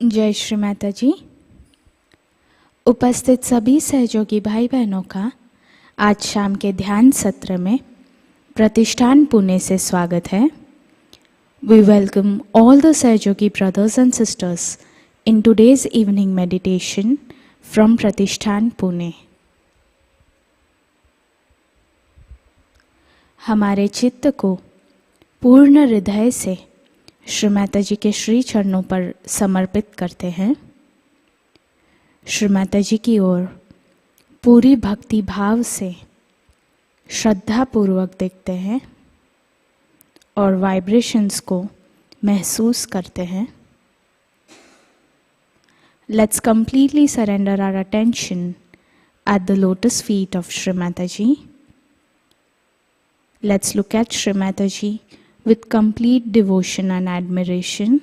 जय श्री माताजी। उपस्थित सभी सहयोगी भाई बहनों का आज शाम के ध्यान सत्र में प्रतिष्ठान पुणे से स्वागत है। We welcome all the Sahajayogi brothers and sisters in today's evening meditation from Pratishthan Pune. हमारे चित्त को पूर्ण हृदय से श्री माताजी के श्री चरणों पर समर्पित करते हैं। श्री माताजी की ओर पूरी भक्ति भाव से श्रद्धा पूर्वक देखते हैं और वाइब्रेशंस को महसूस करते हैं। Let's completely surrender our attention at the lotus feet of Shri Mataji. Let's look at Shri Mataji with complete devotion and admiration.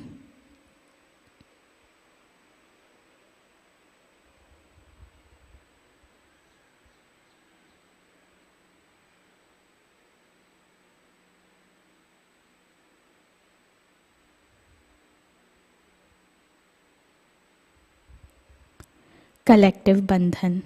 Collective Bandhan.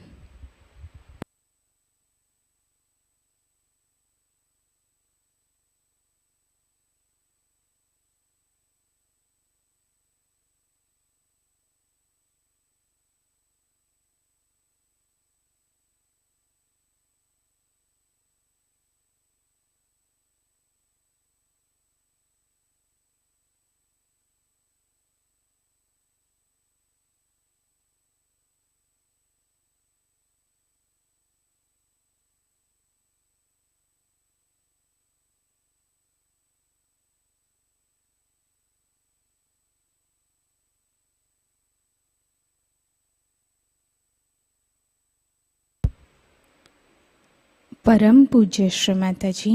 परम पूज्य श्री माताजी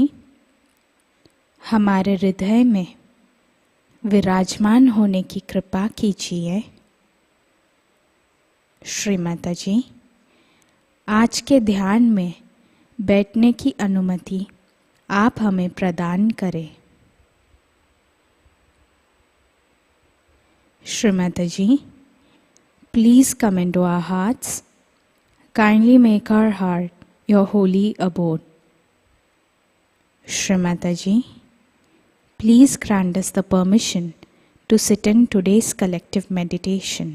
हमारे हृदय में विराजमान होने की कृपा कीजिए। श्री माताजी आज के ध्यान में बैठने की अनुमति आप हमें प्रदान करें। Shri Mataji please come into our hearts, kindly make our heart your holy abode. Shri Mataji, please grant us the permission to sit in today's collective meditation.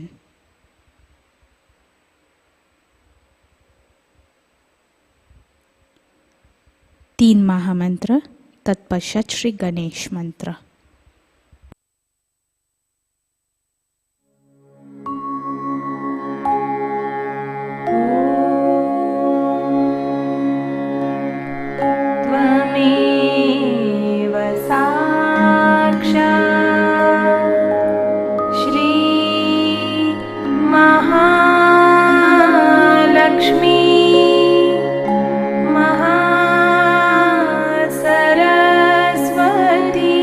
तीन महामंत्र तत्पश्चात श्री गणेश मंत्र। सरस्वती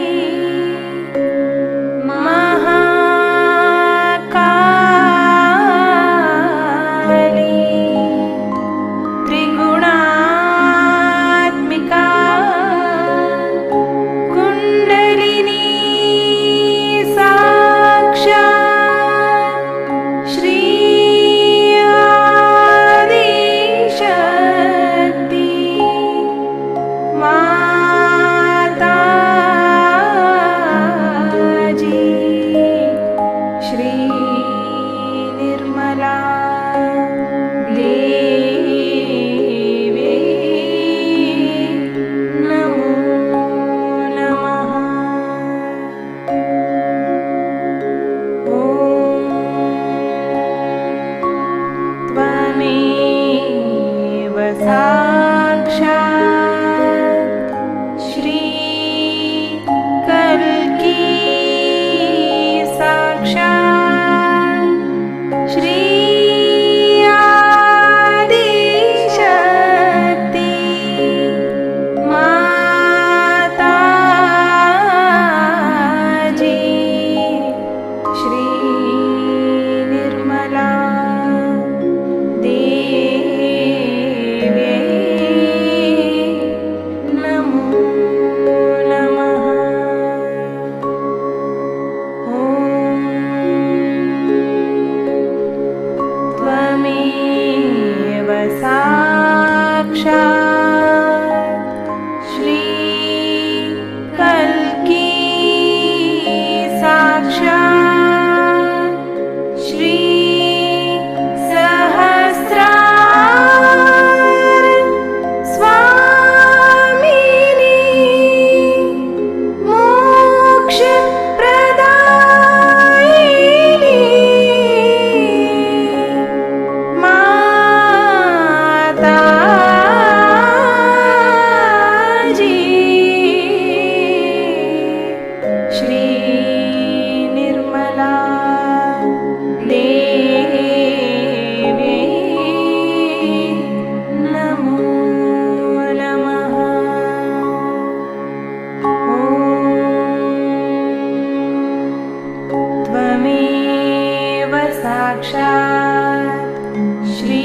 साक्षात् श्री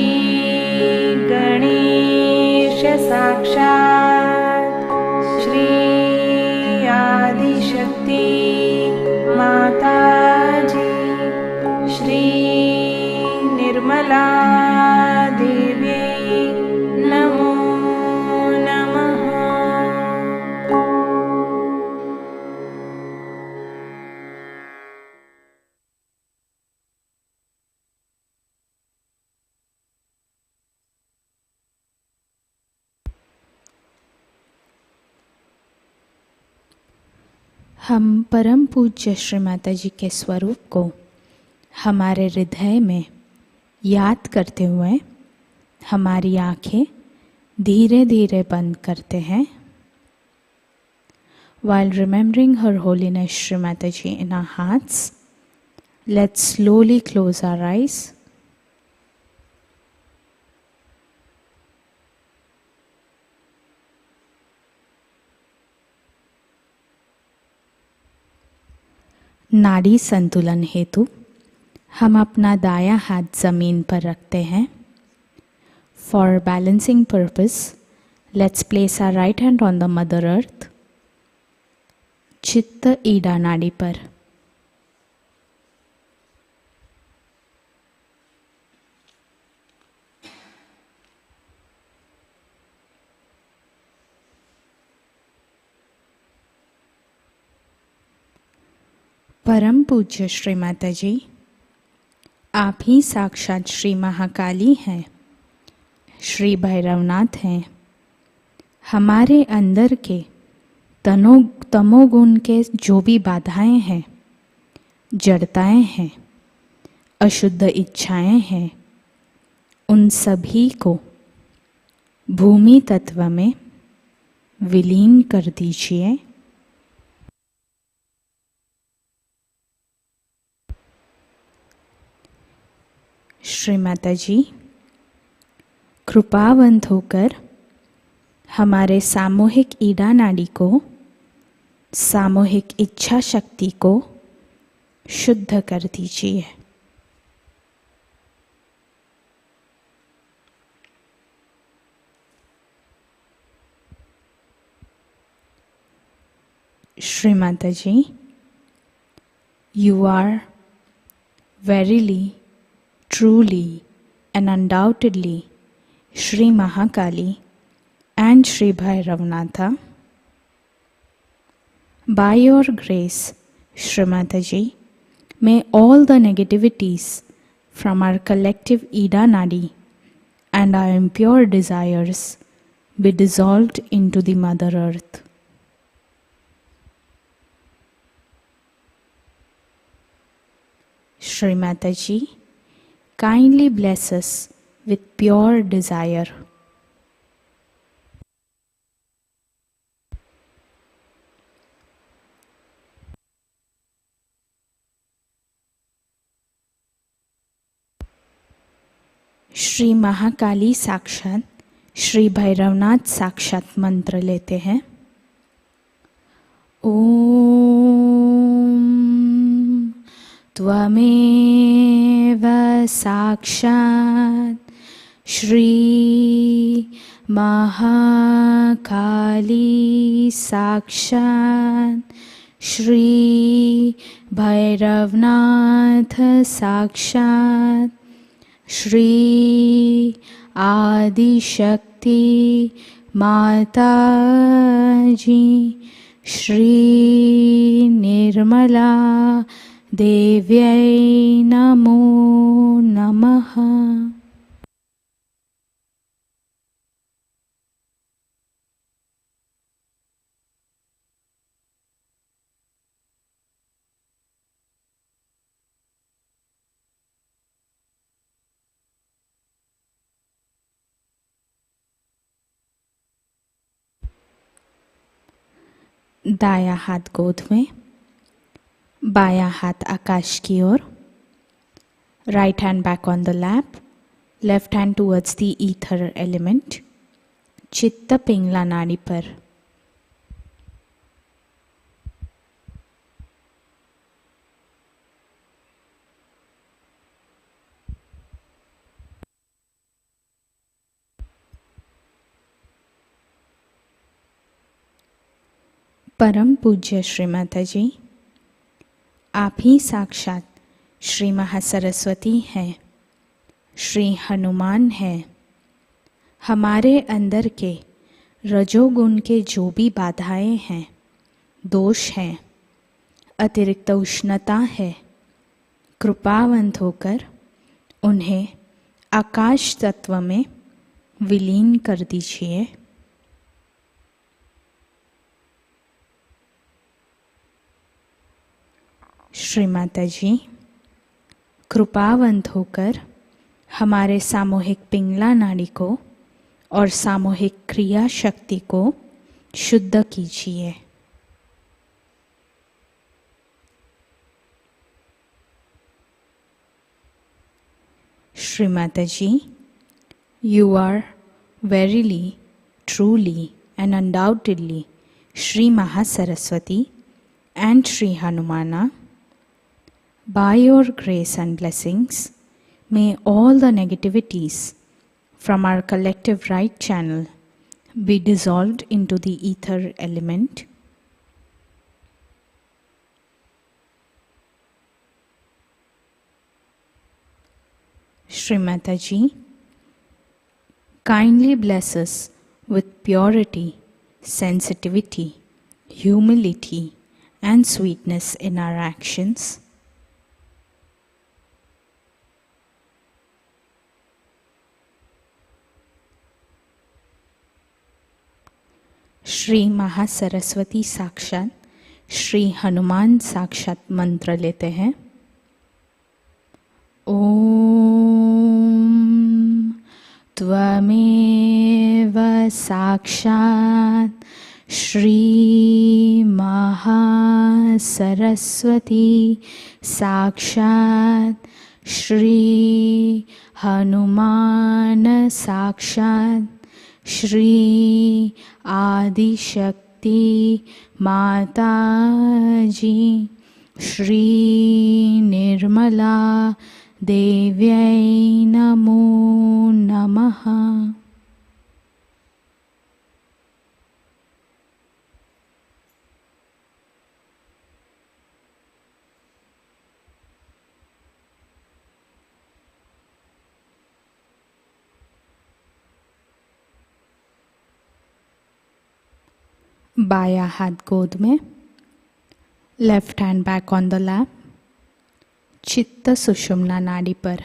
गणेश साक्षात् श्री आदिशक्ति माताजी श्री निर्मला देवी नमो नमः। हम परम पूज्य श्री माताजी के स्वरूप को हमारे हृदय में याद करते हुए हमारी आंखें धीरे धीरे बंद करते हैं। While remembering Her Holiness Shri Mataji in our hearts, let's slowly close our eyes. नाड़ी संतुलन हेतु हम अपना दायां हाथ जमीन पर रखते हैं। For balancing purpose, let's place our right hand on the Mother Earth, चित्त ईडा नाड़ी पर। परम पूज्य श्री माताजी, आप ही साक्षात श्री महाकाली हैं, श्री भैरवनाथ हैं। हमारे अंदर के तमोगुण के जो भी बाधाएं हैं, जड़ताएं हैं, अशुद्ध इच्छाएं हैं, उन सभी को भूमि तत्व में विलीन कर दीजिए। श्री माताजी, कृपावंत होकर हमारे सामूहिक ईडा नाड़ी को, सामूहिक इच्छा शक्ति को शुद्ध कर दीजिए। श्री माताजी, you are verily, truly and undoubtedly Shri Mahakali and Shri Bhairavnatha. By your grace, Shri Mataji, may all the negativities from our collective Ida Nadi and our impure desires be dissolved into the Mother Earth. Shri Mataji, kindly bless us with pure desire. Shri Mahakali साक्षात श्री भैरवनाथ साक्षात मंत्र लेते हैं। ओम त्वमेव साक्षात् श्री महाकाली साक्षात् श्री भैरवनाथ साक्षात् श्री आदिशक्ति माताजी श्री निर्मला देव्यै नमो नमः। दायां हाथ गोद में, बायां हाथ आकाश की ओर, right hand back on the lap, left hand towards the ether element, चित्त पिंगला नाड़ी पर। परम पूज्य श्री माताजी, आप ही साक्षात श्री महासरस्वती हैं, श्री हनुमान हैं। हमारे अंदर के रजोगुण के जो भी बाधाएं हैं, दोष हैं, अतिरिक्त उष्णता है, कृपावंत होकर उन्हें आकाश तत्व में विलीन कर दीजिए। श्री माताजी, कृपावंत होकर हमारे सामूहिक पिंगला नाड़ी को और सामूहिक क्रिया शक्ति को शुद्ध कीजिए। श्री माताजी, you are verily, truly and undoubtedly Shri Mahasaraswati and Shri Hanumana. By your grace and blessings, may all the negativities from our collective right channel be dissolved into the ether element. Shri Mataji, kindly bless us with purity, sensitivity, humility, and sweetness in our actions. Shri Mahasaraswati साक्षात श्री हनुमान साक्षात मंत्र लेते हैं। ओम त्वमेव साक्षात् श्री महासरस्वती साक्षात् श्री हनुमान साक्षात् श्री आदिशक्ति माताजी श्री निर्मला देव्यै नमो नमः। बाया हाथ गोद में, left hand back on the lap, चित्त सुषुम्ना नाड़ी पर।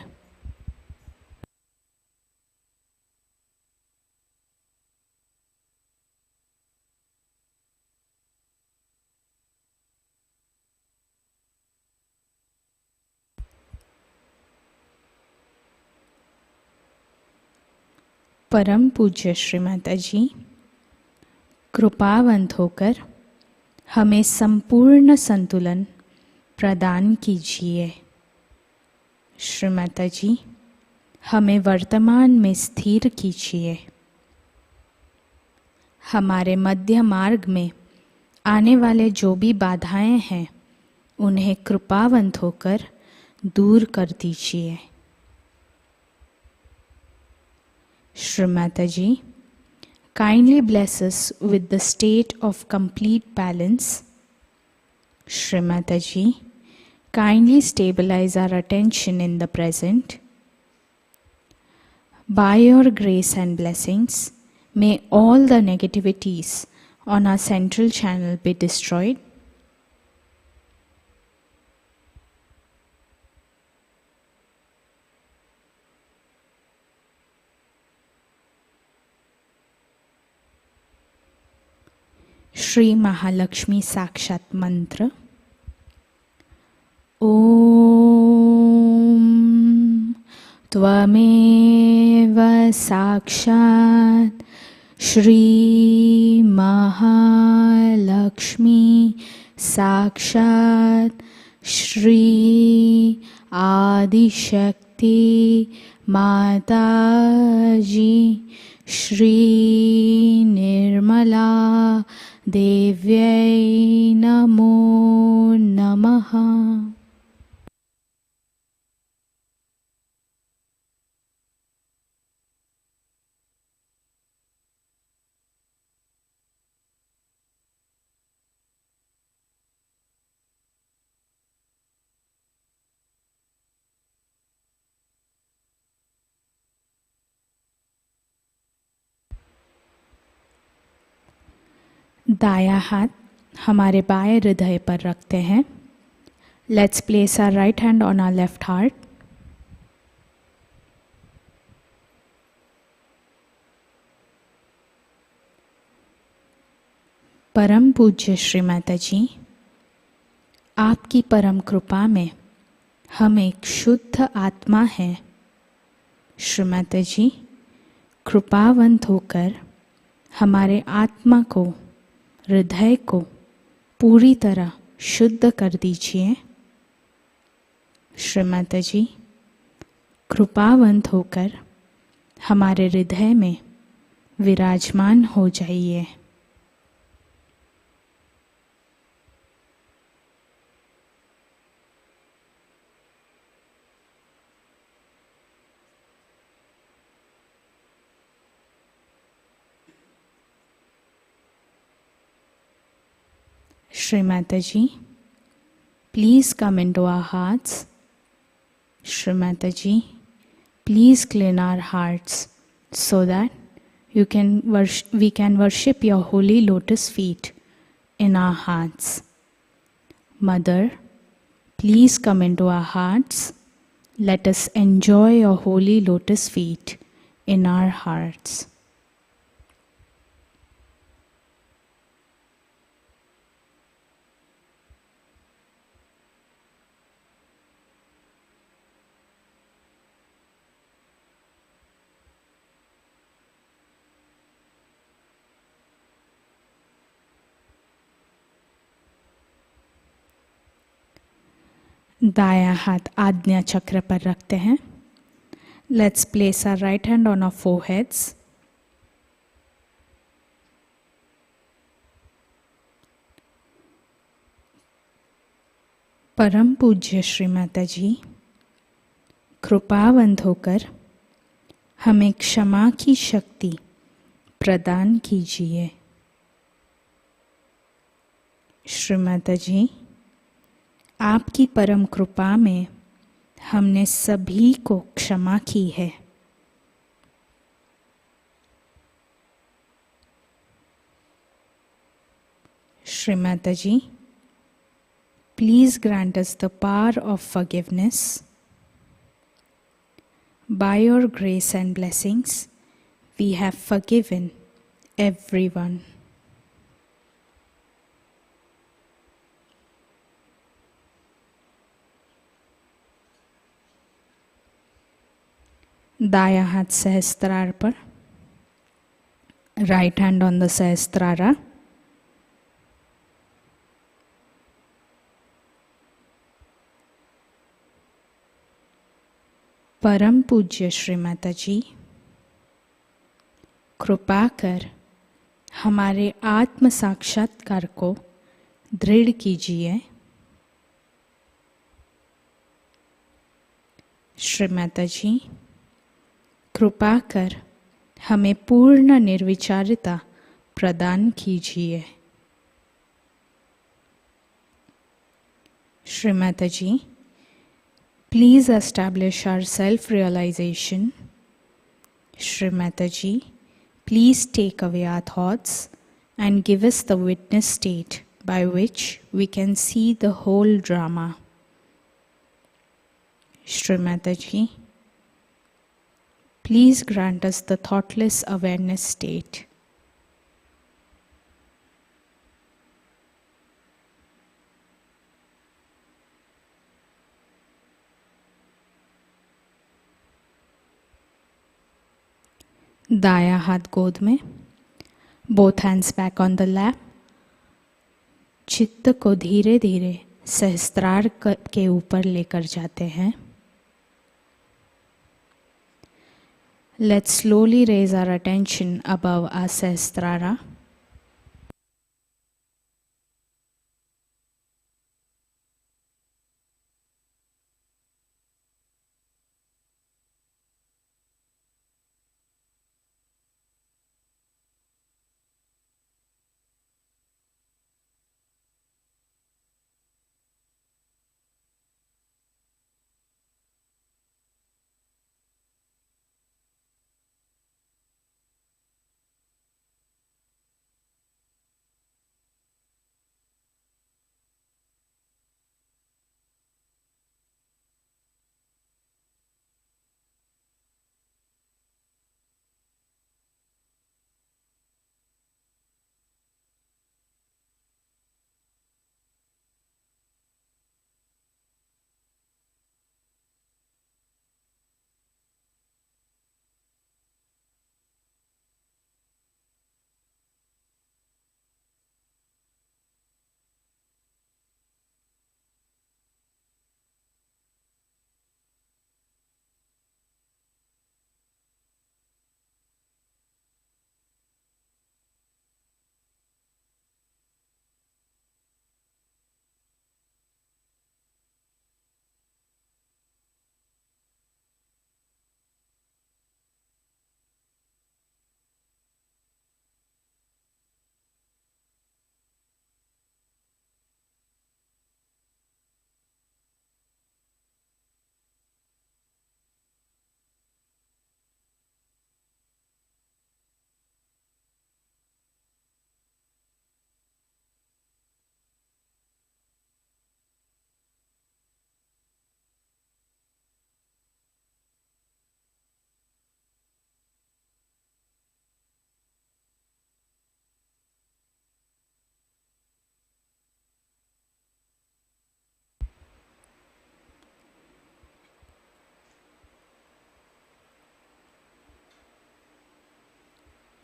परम पूज्य श्री माताजी, कृपावंत होकर हमें संपूर्ण संतुलन प्रदान कीजिए। श्री माताजी, हमें वर्तमान में स्थिर कीजिए। हमारे मध्य मार्ग में आने वाले जो भी बाधाएं हैं, उन्हें कृपावंत होकर दूर कर दीजिए। श्री माताजी, kindly bless us with the state of complete balance. Shri Mataji, kindly stabilize our attention in the present. By your grace and blessings, may all the negativities on our central channel be destroyed. Shri Mahalakshmi साक्षात मंत्र। ओम त्वमेव साक्षात् श्री महालक्ष्मी साक्षात् श्री आदिशक्ति माताजी श्री निर्मला देव्यै नमो नमः। दायां हाथ हमारे बाएं हृदय पर रखते हैं. Let's place our right hand on our left heart. परम पूज्य श्री माताजी, आपकी परम कृपा में हम एक शुद्ध आत्मा हैं. श्री माताजी, कृपावंत होकर हमारे आत्मा को, हृदय को पूरी तरह शुद्ध कर दीजिए. श्री माताजी, कृपावंत होकर हमारे हृदय में विराजमान हो जाइए. Shri Mataji, please come into our hearts. Shri Mataji, please clean our hearts so that we can worship your holy lotus feet in our hearts. Mother, please come into our hearts. Let us enjoy your holy lotus feet in our hearts. दायां हाथ आज्ञा चक्र पर रखते हैं. Let's place our right hand on our foreheads. परम पूज्य श्री माताजी, कृपावंत होकर हमें क्षमा की शक्ति प्रदान कीजिए. श्री माताजी, आपकी परम कृपा में हमने सभी को क्षमा की है. श्री माताजी, please grant us the power of forgiveness. By your grace and blessings, we have forgiven everyone. दायां हाथ सहस्त्रार पर, राइट हैंड ऑन द सहस्त्रारा. परम पूज्य श्री माताजी, कृपा कर हमारे आत्म साक्षात्कार को दृढ़ कीजिए. श्री माताजी, कृपा कर हमें पूर्ण निर्विचारिता प्रदान कीजिए. श्री माताजी, please establish our self-realization. Shri Mataji, please take away our thoughts and give us the witness state by which we can see the whole drama. Shri Mataji, please grant us the thoughtless awareness state. दायां हाथ गोद में, both hands back on the lap. चित्त को धीरे धीरे सहस्त्रार के ऊपर लेकर जाते हैं. Let's slowly raise our attention above our Sahasrara.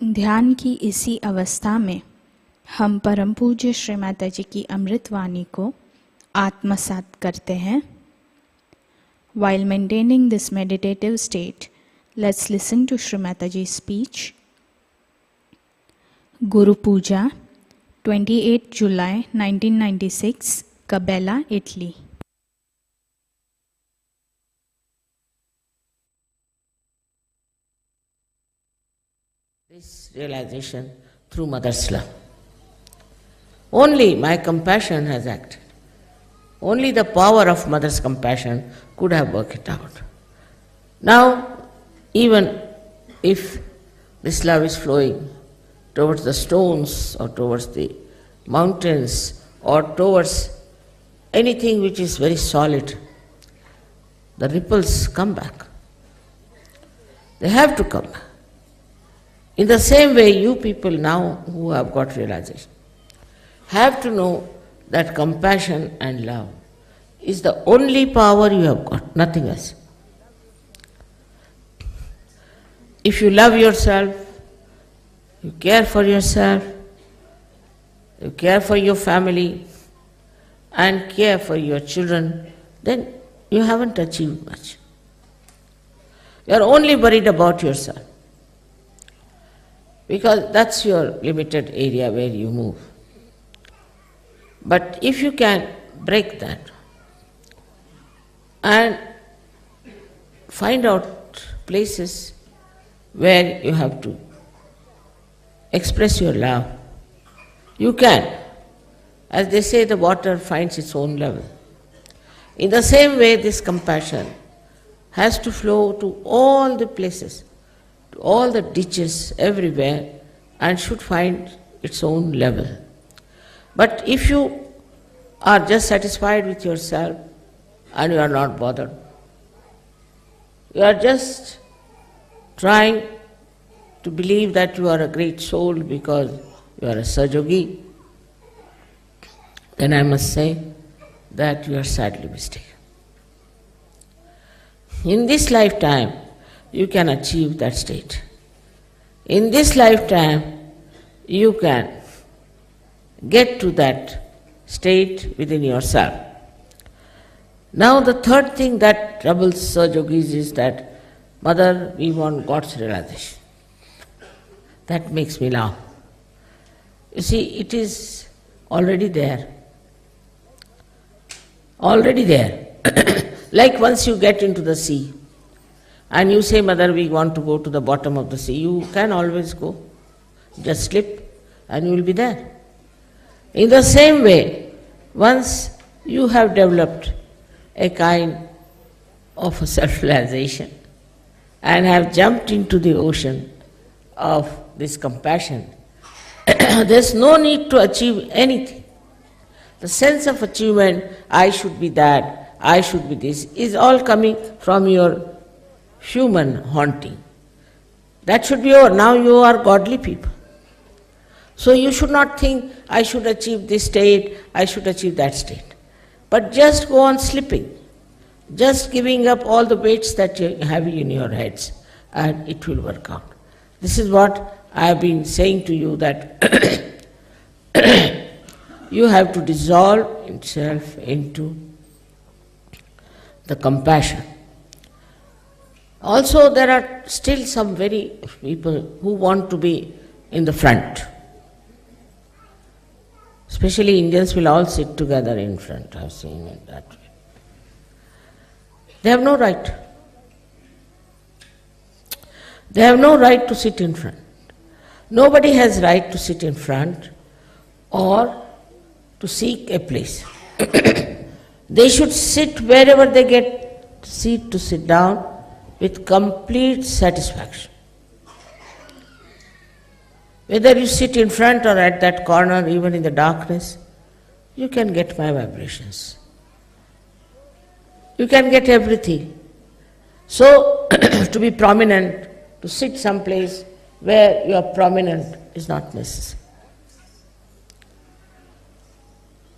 ध्यान की इसी अवस्था में हम परम पूज्य श्री माताजी की अमृत वाणी को आत्मसात करते हैं. While maintaining this meditative state, let's listen to Shri Mataji's speech. Guru Puja, 28 July 1996, Cabella, Italy. This realization through Mother's love. Only my compassion has acted. Only the power of Mother's compassion could have worked it out. Now, even if this love is flowing towards the stones or towards the mountains or towards anything which is very solid, the ripples come back. They have to come back. In the same way, you people now who have got realization have to know that compassion and love is the only power you have got, nothing else. If you love yourself, you care for yourself, you care for your family, and care for your children, then you haven't achieved much. You are only worried about yourself, because that's your limited area where you move. But if you can break that and find out places where you have to express your love, you can. As they say, the water finds its own level. In the same way, this compassion has to flow to all the places, to all the ditches, everywhere, and should find its own level. But if you are just satisfied with yourself and you are not bothered, you are just trying to believe that you are a great soul because you are a Sahajayogi, then I must say that you are sadly mistaken. In this lifetime, you can achieve that state. In this lifetime, you can get to that state within yourself. Now the third thing that troubles Sahajayogis is that, Mother, we want God's realization. That makes me laugh. You see, it is already there. Already there. Like once you get into the sea and you say, Mother, we want to go to the bottom of the sea, you can always go. Just slip and you will be there. In the same way, once you have developed a kind of a self-realization and have jumped into the ocean of this compassion, there's no need to achieve anything. The sense of achievement, I should be that, I should be this, is all coming from your human haunting. That should be over. Now you are godly people. So you should not think, I should achieve this state, I should achieve that state. But just go on slipping, just giving up all the weights that you have in your heads, and it will work out. This is what I have been saying to you, that you have to dissolve itself into the compassion. Also, there are still some very people who want to be in the front. Especially Indians will all sit together in front. I have seen it that way. They have no right. They have no right to sit in front. Nobody has right to sit in front or to seek a place. They should sit wherever they get seat to sit down with complete satisfaction. Whether you sit in front or at that corner, even in the darkness, you can get my vibrations. You can get everything. So, to be prominent, to sit someplace where you are prominent is not necessary.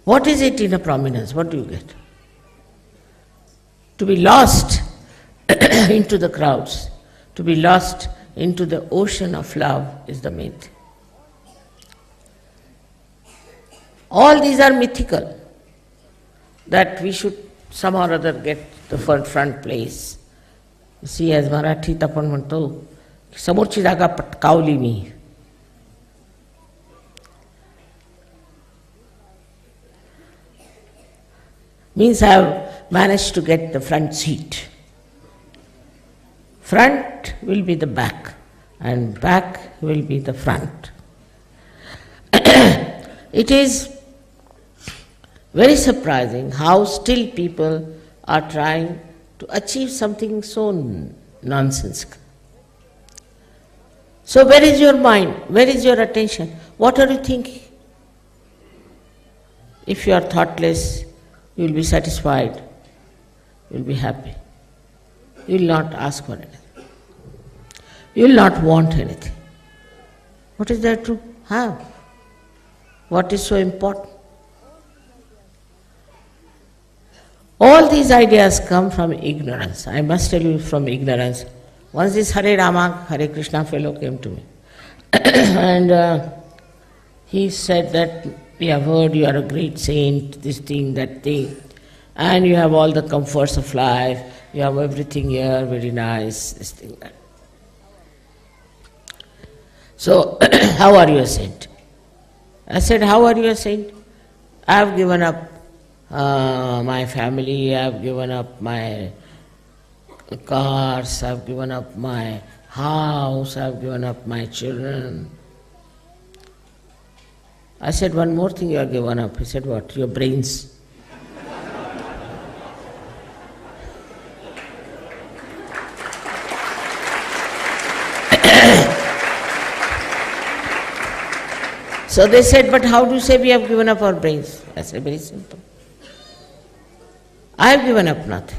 What is it in a prominence? What do you get? To be lost into the crowds, to be lost into the ocean of love is the main thing. All these are mythical, that we should somehow or other get the front place. You see, as Marathi आपण म्हणतो, समोरची जागा पटकावली मी. Means I have managed to get the front seat. Front will be the back, and back will be the front. It is very surprising how still people are trying to achieve something so nonsensical. So where is your mind? Where is your attention? What are you thinking? If you are thoughtless, you will be satisfied, you will be happy. You will not ask for anything. You will not want anything. What is there to have? What is so important? All these ideas come from ignorance. I must tell you, from ignorance. Once this Hare Rama, Hare Krishna fellow came to me and he said that we have heard you are a great saint, this thing, that thing, and you have all the comforts of life, you have everything here, very nice, this thing, that. So, how are you a saint? I said, how are you a saint? I have given up my family, I have given up my cars, I have given up my house, I have given up my children. I said, one more thing you have given up. He said, what? Your brains. So they said, but how do you say we have given up our brains? I said, very simple. I have given up nothing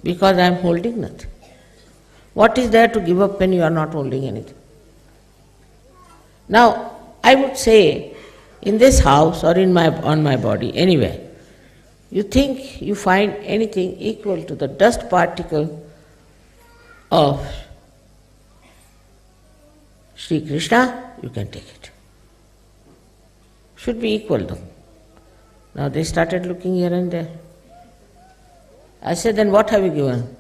because I am holding nothing. What is there to give up when you are not holding anything? Now, I would say, in this house or on my body, anywhere, you think you find anything equal to the dust particle of Shri Krishna, you can take it. Should be equal though. Now they started looking here and there. I said, then what have you given?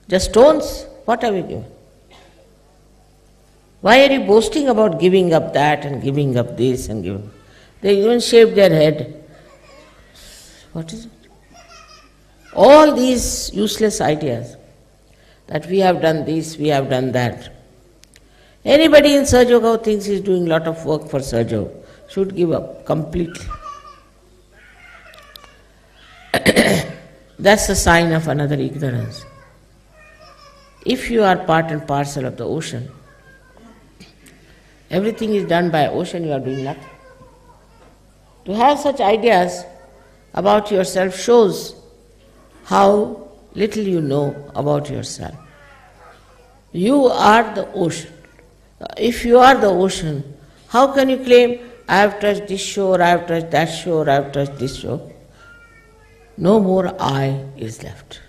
Just stones? What have you given? Why are you boasting about giving up that and giving up this and giving? They even shaved their head. What is it? All these useless ideas that we have done this, we have done that. Anybody in Sahajayoga who thinks he is doing a lot of work for Sahajayoga should give up completely. That's a sign of another ignorance. If you are part and parcel of the ocean, everything is done by ocean, you are doing nothing. To have such ideas about yourself shows how little you know about yourself. You are the ocean. If you are the ocean, how can you claim, I have touched this shore, I have touched that shore, I have touched this shore? No more I is left.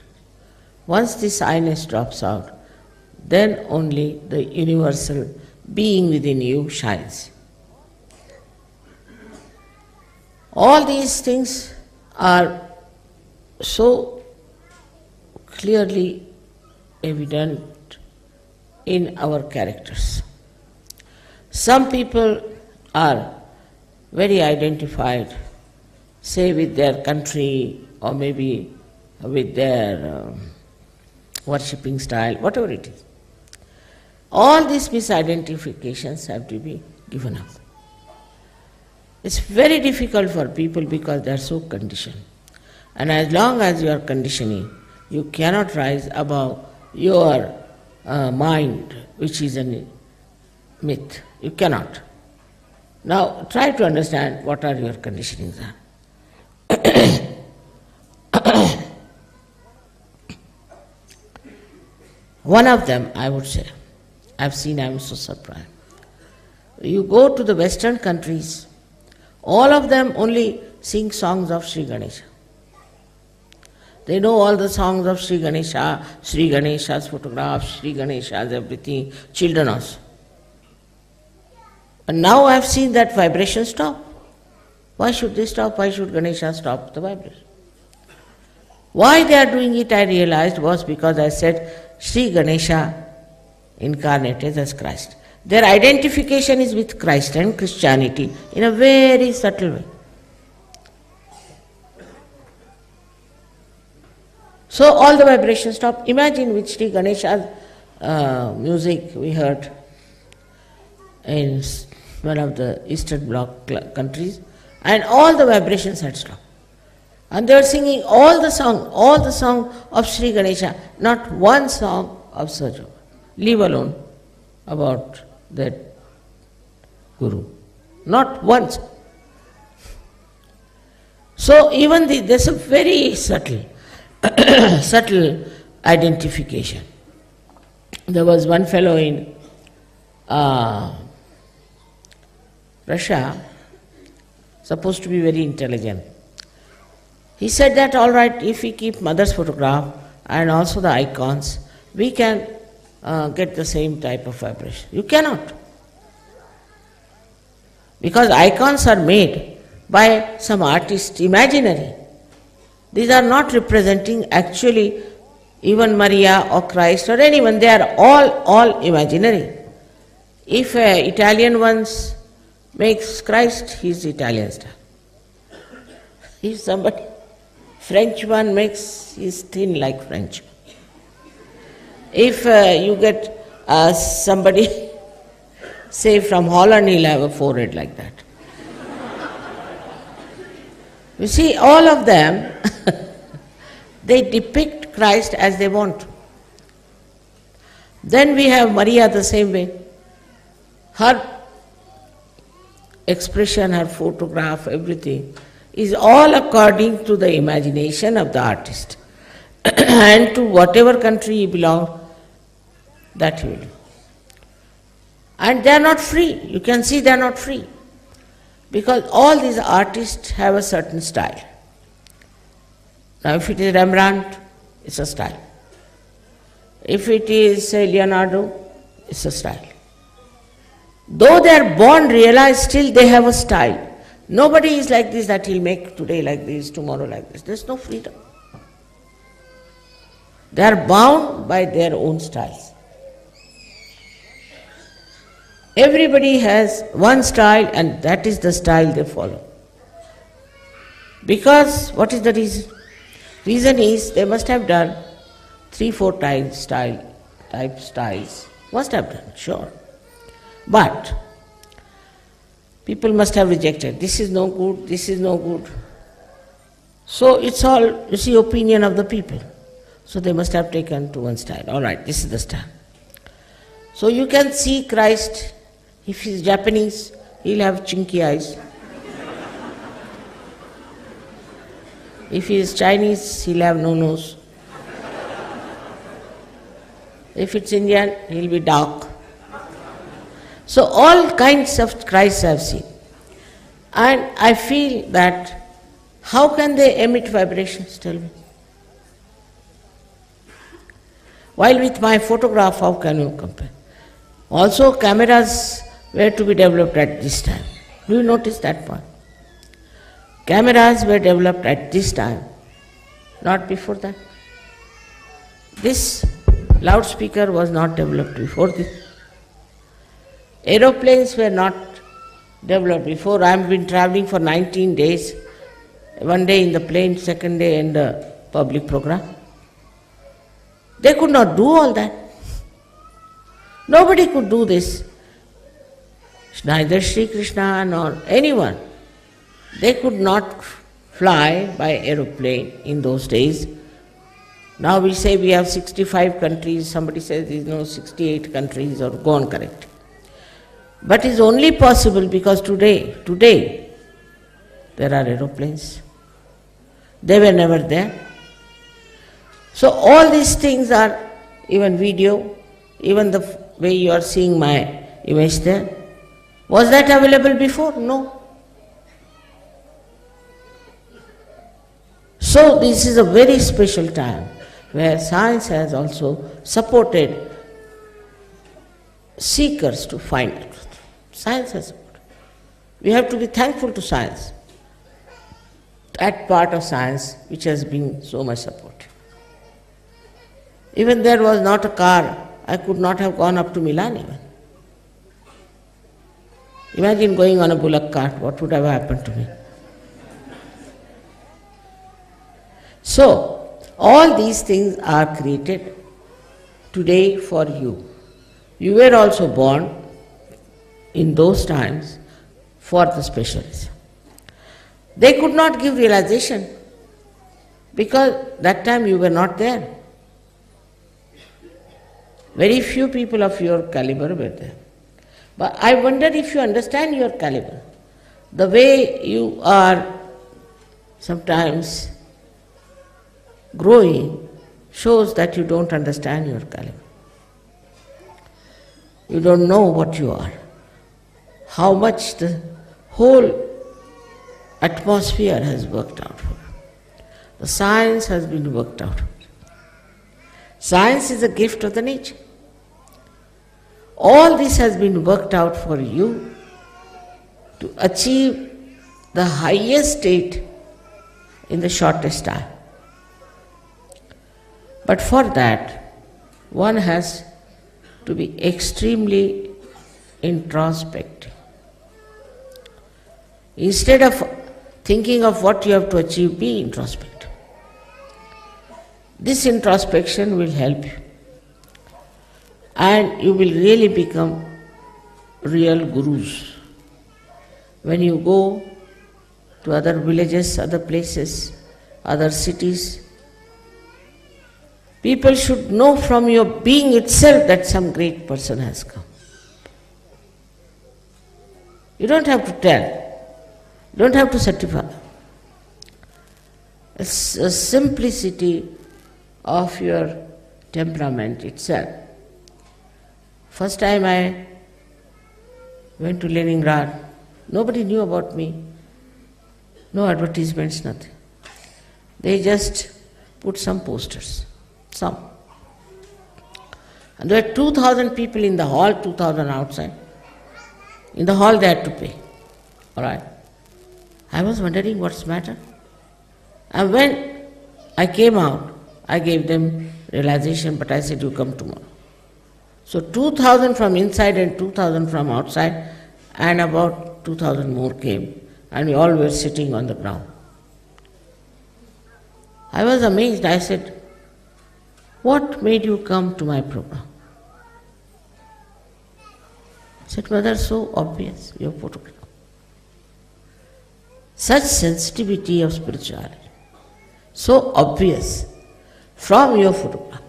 Once this I-ness drops out, then only the universal being within you shines. All these things are so clearly evident in our characters. Some people are very identified, say with their country or maybe with their worshipping style, whatever it is. All these misidentifications have to be given up. It's very difficult for people because they are so conditioned. And as long as you are conditioning, you cannot rise above your mind, which is a myth. You cannot. Now try to understand what are your conditionings are. One of them, I would say, I've seen, I'm so surprised. You go to the Western countries, all of them only sing songs of Sri Ganesha. They know all the songs of Sri Ganesha, Sri Ganesha's photographs, Sri Ganesha's everything, children also. But now I have seen that vibration stop. Why should they stop? Why should Ganesha stop the vibration? Why they are doing it, I realized, was because I said Sri Ganesha incarnated as Christ. Their identification is with Christ and Christianity in a very subtle way. So all the vibrations stop. Imagine with Sri Ganesha's music we heard in one of the Eastern Bloc countries, and all the vibrations had stopped. And they were singing all the song of Sri Ganesha, not one song of Sahajayoga, leave alone about that Guru. Not once. So even there's a very subtle identification. There was one fellow in Russia, supposed to be very intelligent. He said that, all right, if we keep mother's photograph and also the icons, we can get the same type of vibration. You cannot. Because icons are made by some artist, imaginary. These are not representing actually even Maria or Christ or anyone. They are all imaginary. If Italian ones makes Christ, he is Italian style. If somebody French one makes, he is thin like French. If you get somebody, say from Holland, he'll have a forehead like that. You see, all of them, they depict Christ as they want. Then we have Maria the same way. Her expression, her photograph, everything is all according to the imagination of the artist and to whatever country he belongs, that he will do. And they are not free. You can see they are not free. Because all these artists have a certain style. Now if it is Rembrandt, it's a style. If it is, say, Leonardo, it's a style. Though they are born realized, still they have a style. Nobody is like this, that he'll make today like this, tomorrow like this. There's no freedom. They are bound by their own styles. Everybody has one style, and that is the style they follow. Because, what is the reason? Reason is they must have done 3-4 type styles. Must have done, sure. But people must have rejected. This is no good, this is no good. So it's all, you see, opinion of the people. So they must have taken to one style. All right, this is the style. So you can see Christ, if he's Japanese, he'll have chinky eyes. If he is Chinese, he'll have no nose. If it's Indian, he'll be dark. So all kinds of Christs I've seen. And I feel that, how can they emit vibrations, tell me? While with my photograph, how can you compare? Also, cameras were to be developed at this time. Do you notice that point? Cameras were developed at this time, not before that. This loudspeaker was not developed before this. Aeroplanes were not developed before. I have been traveling for 19 days, one day in the plane, second day in the public program. They could not do all that. Nobody could do this. Neither Sri Krishna nor anyone. They could not fly by aeroplane in those days. Now we say we have 65 countries, somebody says there is no 68 countries, or go on correct. But it's only possible because today, there are aeroplanes. They were never there. So all these things are, even video, even the way you are seeing my image there, was that available before? No. So this is a very special time where science has also supported seekers to find the truth. Science has supported. We have to be thankful to science, that part of science which has been so much supported. Even there was not a car, I could not have gone up to Milan even. Imagine going on a bullock cart, what would have happened to me? So, all these things are created today for you. You were also born in those times for the specialism. They could not give realization because that time you were not there. Very few people of your caliber were there. But I wonder if you understand your caliber. The way you are sometimes growing shows that you don't understand your caliber. You don't know what you are, how much the whole atmosphere has worked out for you. The science has been worked out. Science is a gift of the nature. All this has been worked out for you to achieve the highest state in the shortest time. But for that, one has to be extremely introspective. Instead of thinking of what you have to achieve, be introspective. This introspection will help you, and you will really become real gurus. When you go to other villages, other places, other cities, people should know from your being itself that some great person has come. You don't have to tell, you don't have to certify. It's a simplicity of your temperament itself. First time I went to Leningrad, nobody knew about me. No advertisements, nothing. They just put some posters, some. And there were 2,000 people in the hall, 2,000 outside. In the hall they had to pay. All right. I was wondering what's the matter. And when I came out, I gave them realization, but I said, you come tomorrow. So 2,000 from inside and 2,000 from outside, and about 2,000 more came, and we all were sitting on the ground. I was amazed. I said, what made you come to my program? I said, Mother, so obvious, your photograph. Such sensitivity of spirituality, so obvious from your photograph.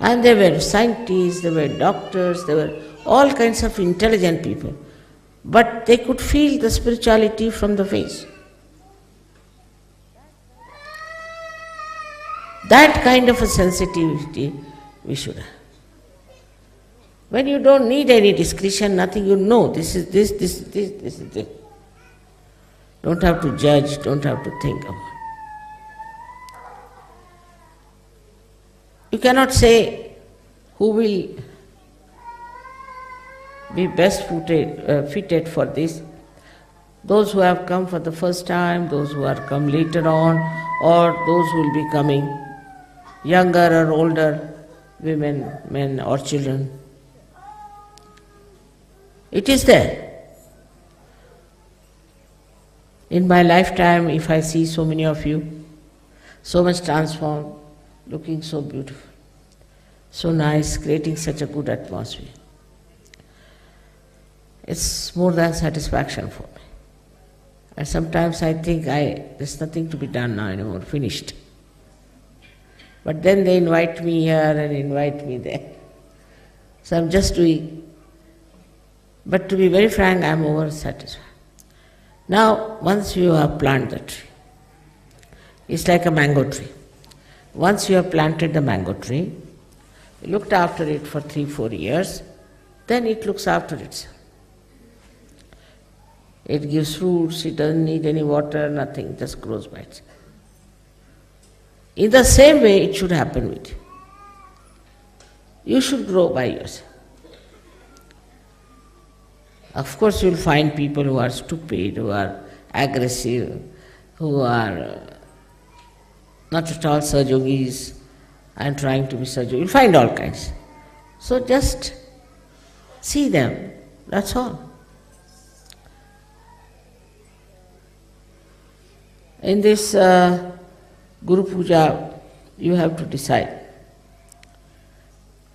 And there were scientists, there were doctors, there were all kinds of intelligent people, but they could feel the spirituality from the face. That kind of a sensitivity we should have. When you don't need any discretion, nothing, you know, this is this, this is this, this is this. Don't have to judge, don't have to think about it. You cannot say who will be best fitted for this. Those who have come for the first time, those who are come later on, or those who will be coming, younger or older, women, men or children. It is there. In my lifetime, if I see so many of you, so much transformed, looking so beautiful, so nice, creating such a good atmosphere, it's more than satisfaction for me. And sometimes I think there's nothing to be done now anymore, finished. But then they invite me here and invite me there. So I'm just doing. But to be very frank, I'm over-satisfied. Now, once you have planted the tree, it's like a mango tree. Once you have planted the mango tree, you looked after it for 3-4 years, then it looks after itself. It gives fruits, it doesn't need any water, nothing, it just grows by itself. In the same way it should happen with you. You should grow by yourself. Of course you will find people who are stupid, who are aggressive, who are not at all Sahajogis and trying to be Sahaja. You will find all kinds. So just see them, that's all. In this Guru Puja, you have to decide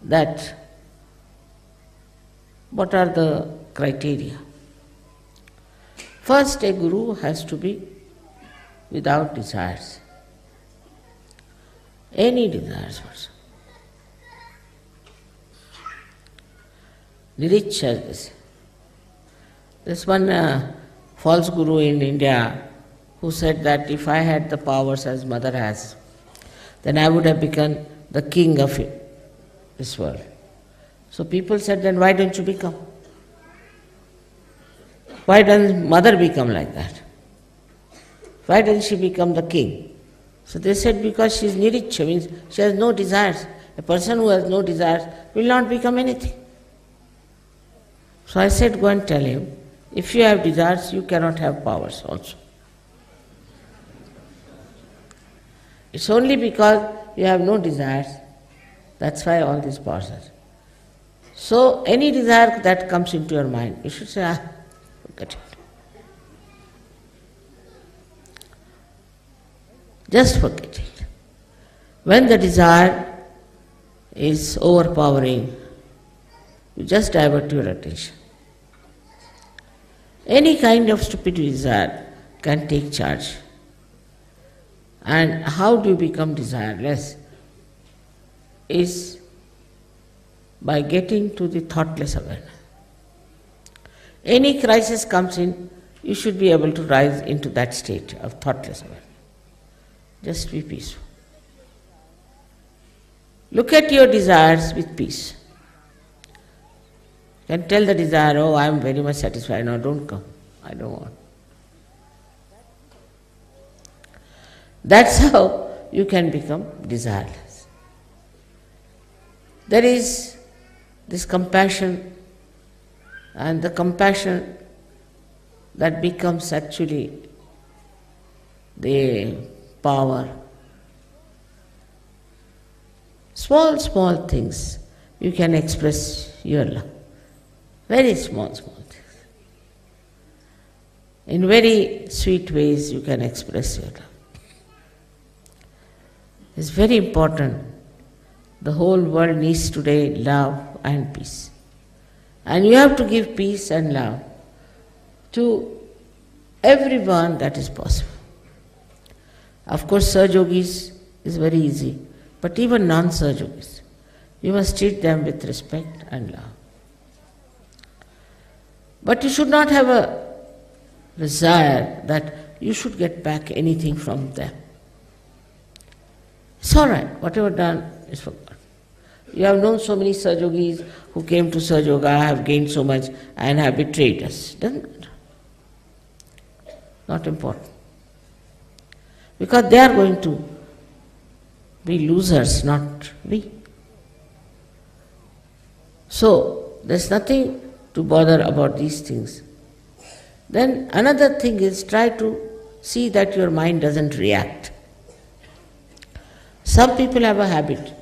that what are the criteria. First, a Guru has to be without desires. Any desires also. Niricha. There's one false Guru in India who said that if I had the powers as Mother has, then I would have become the king of this world. So people said, then why don't you become? Why doesn't Mother become like that? Why doesn't she become the king? So they said, because she is niricha, means she has no desires. A person who has no desires will not become anything. So I said, go and tell him, if you have desires, you cannot have powers also. It's only because you have no desires, that's why all these powers are. So any desire that comes into your mind, you should say, forget it. Just forget it. When the desire is overpowering, you just divert your attention. Any kind of stupid desire can take charge. And how do you become desireless? Is by getting to the thoughtless awareness. Any crisis comes in, you should be able to rise into that state of thoughtless awareness. Just be peaceful. Look at your desires with peace. You can tell the desire, oh, I am very much satisfied, now don't come, I don't want. That's how you can become desireless. There is this compassion, and the compassion that becomes actually the power. Small, small things you can express your love. Very small, small things. In very sweet ways you can express your love. It's very important. The whole world needs today love and peace. And you have to give peace and love to everyone that is possible. Of course, Sahajogis is very easy, but even non-Sahajogis, you must treat them with respect and love. But you should not have a desire that you should get back anything from them. It's all right, whatever done is forgotten. You have known so many Sahajogis who came to Sahajayoga, have gained so much and have betrayed us. Doesn't matter. Not important. Because they are going to be losers, not we. So, there's nothing to bother about these things. Then another thing is, try to see that your mind doesn't react. Some people have a habit,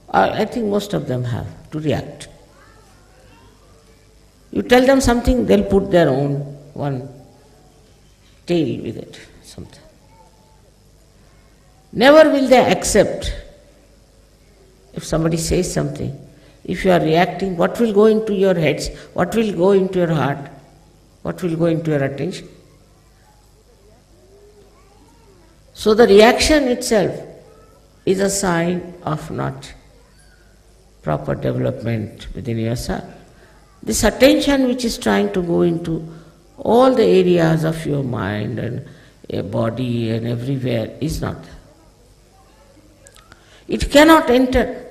or I think most of them have, to react. You tell them something, they'll put their own one tail with it, something. Never will they accept if somebody says something. If you are reacting, what will go into your heads? What will go into your heart? What will go into your attention? So the reaction itself is a sign of not proper development within yourself. This attention which is trying to go into all the areas of your mind and your body and everywhere is not there. It cannot enter,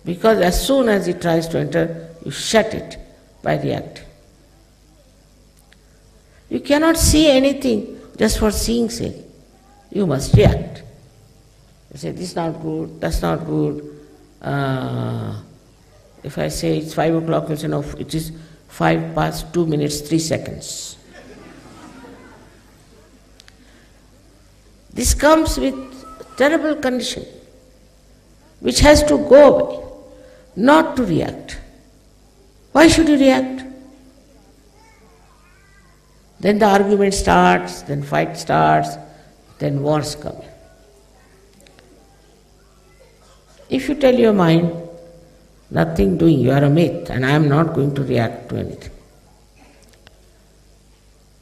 because as soon as it tries to enter, you shut it by reacting. You cannot see anything just for seeing sake. You must react. You say, this is not good, that's not good. If I say it's 5 o'clock, you'll say, no, it is 5 past 2 minutes, 3 seconds. This comes with terrible condition, which has to go away, not to react. Why should you react? Then the argument starts, then fight starts, then wars come. If you tell your mind, nothing doing, you are a myth, and I am not going to react to anything,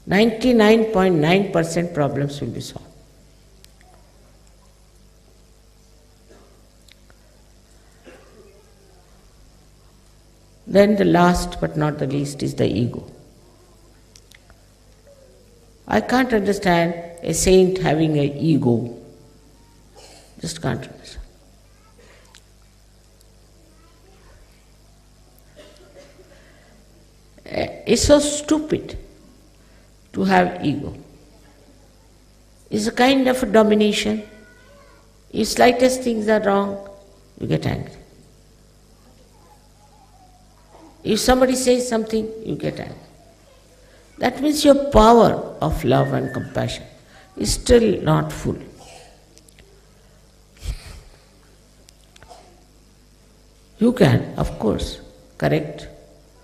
99.9% problems will be solved. Then the last but not the least is the ego. I can't understand a saint having an ego. Just can't understand. It's so stupid to have ego. It's a kind of a domination. If slightest things are wrong, you get angry. If somebody says something, you get angry. That means your power of love and compassion is still not full. You can, of course, correct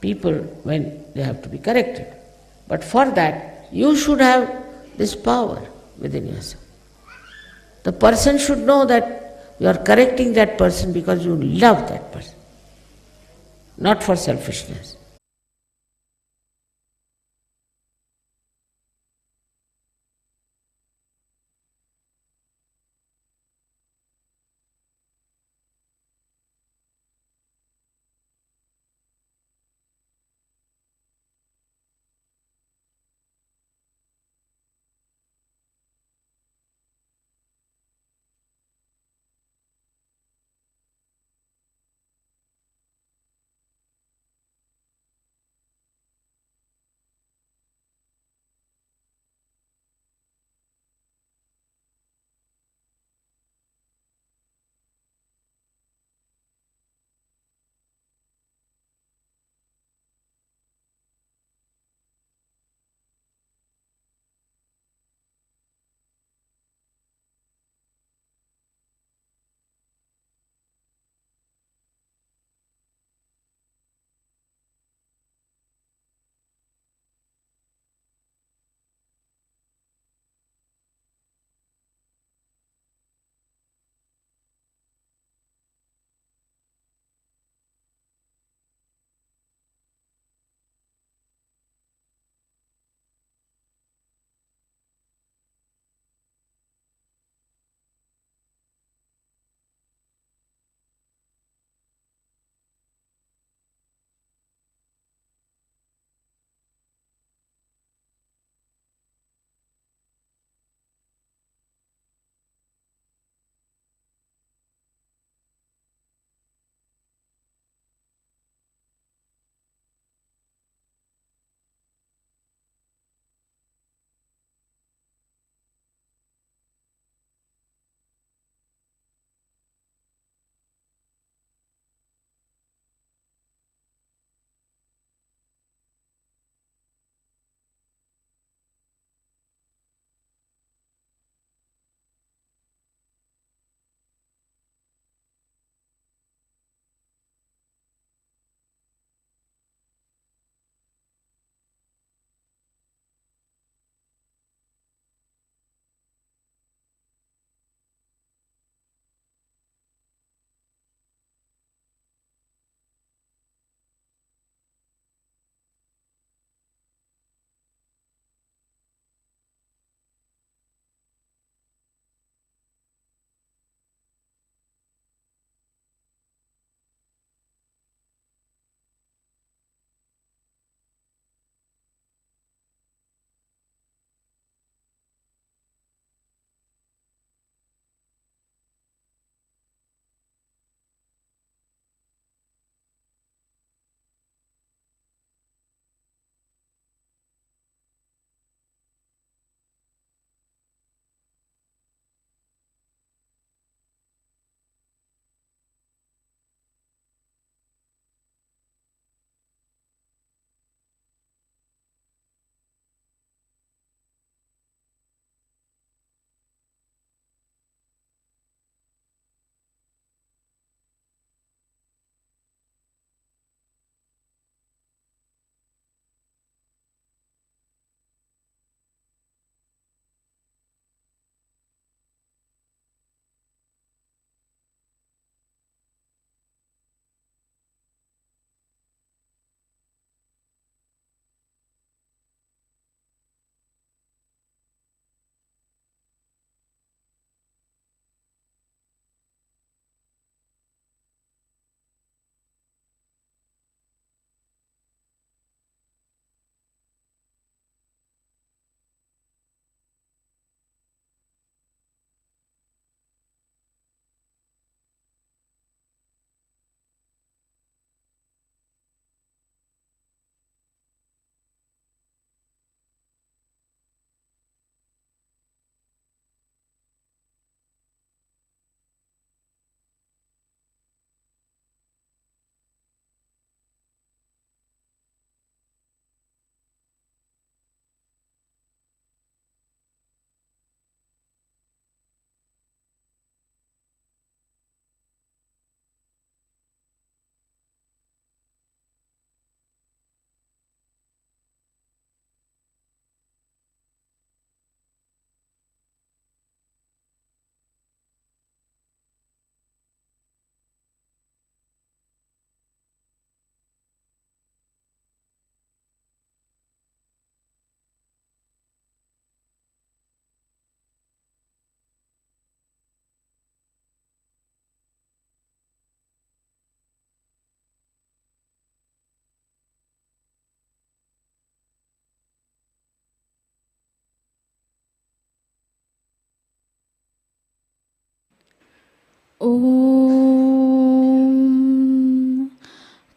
people when they have to be corrected. But for that, you should have this power within yourself. The person should know that you are correcting that person because you love that person, not for selfishness.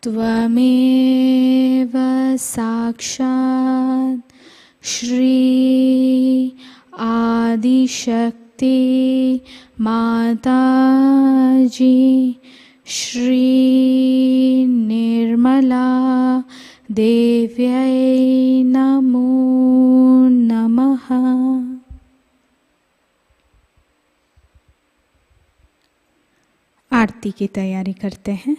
त्वमेव साक्षात् श्री आदिशक्ति माताजी श्री निर्मला देव्यै नमो नमः। आरती की तैयारी करते हैं।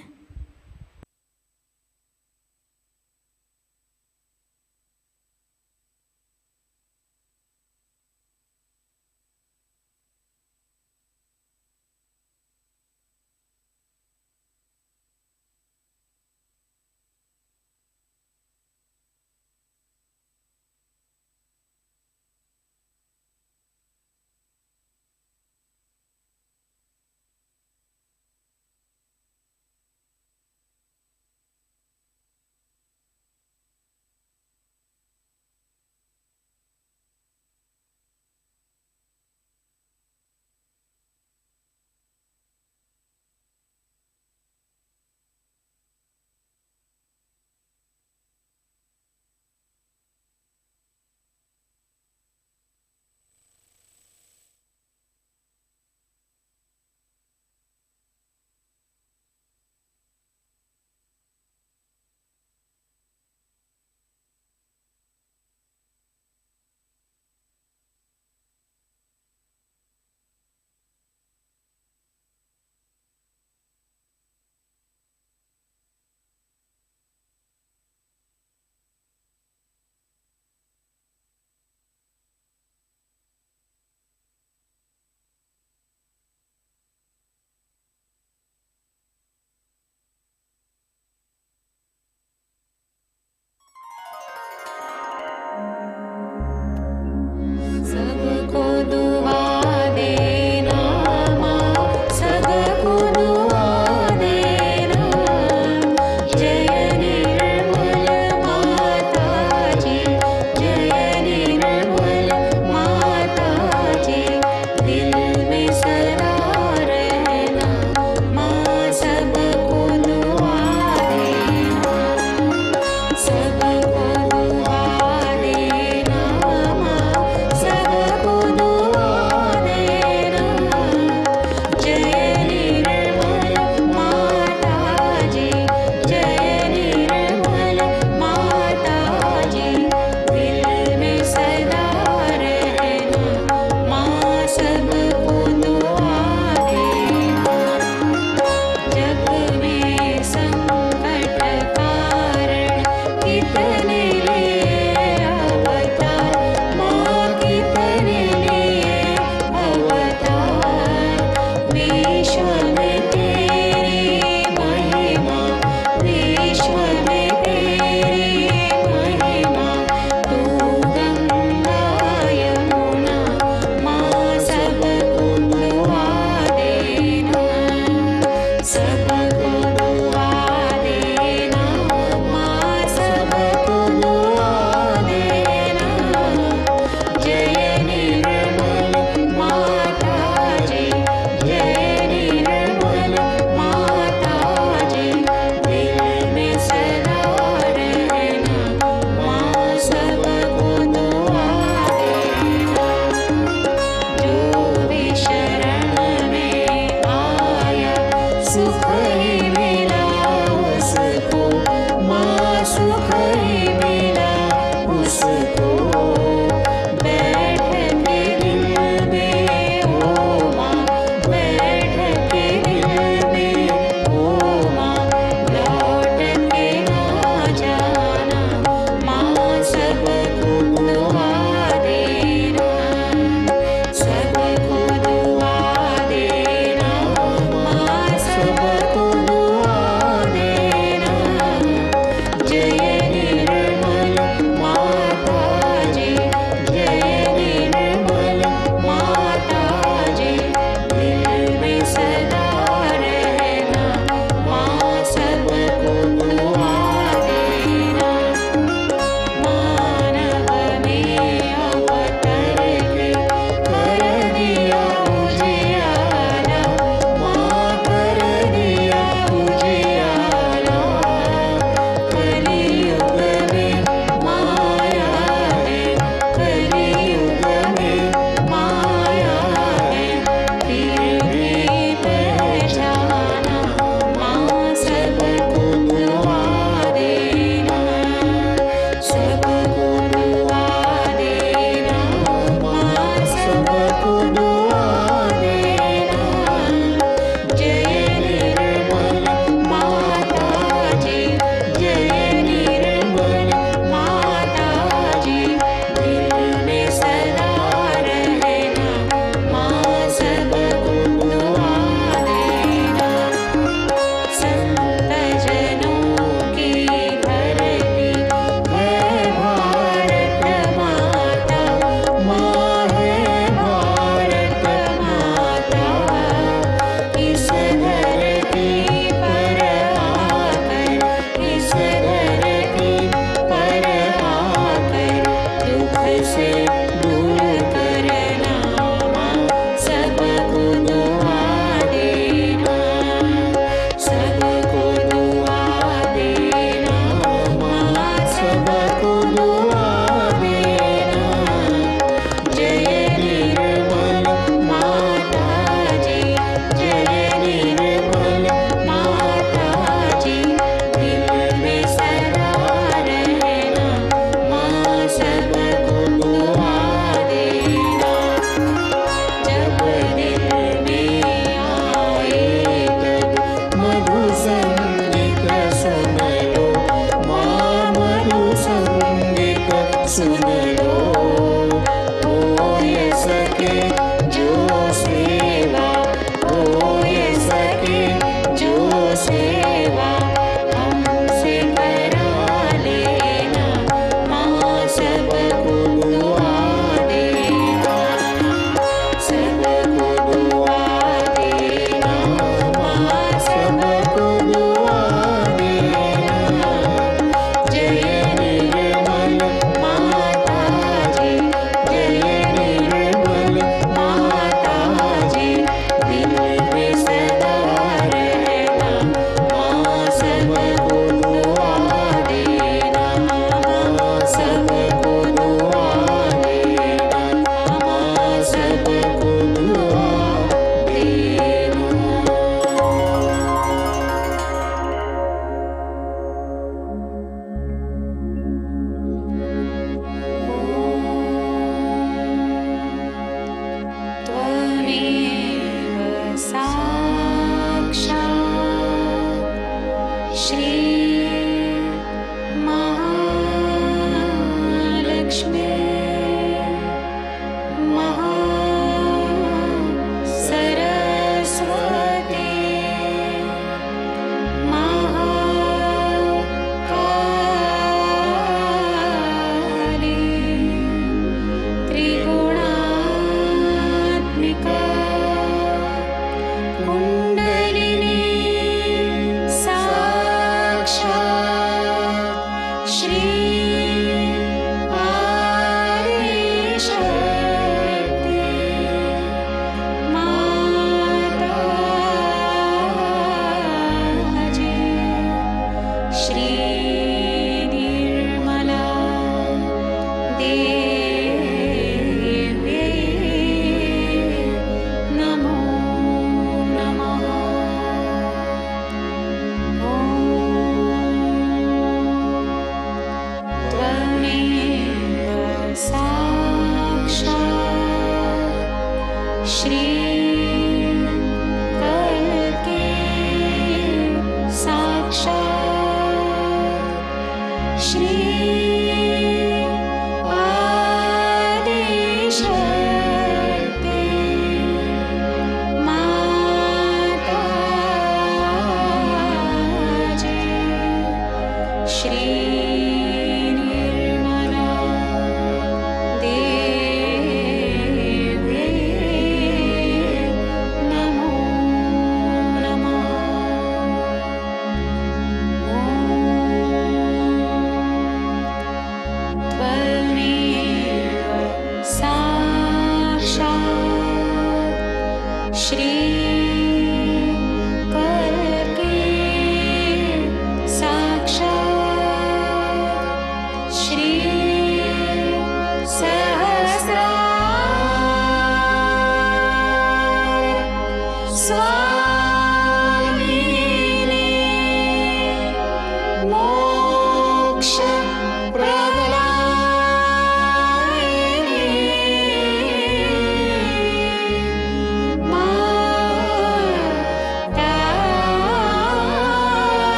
सबको दुआ देना, माँ सबको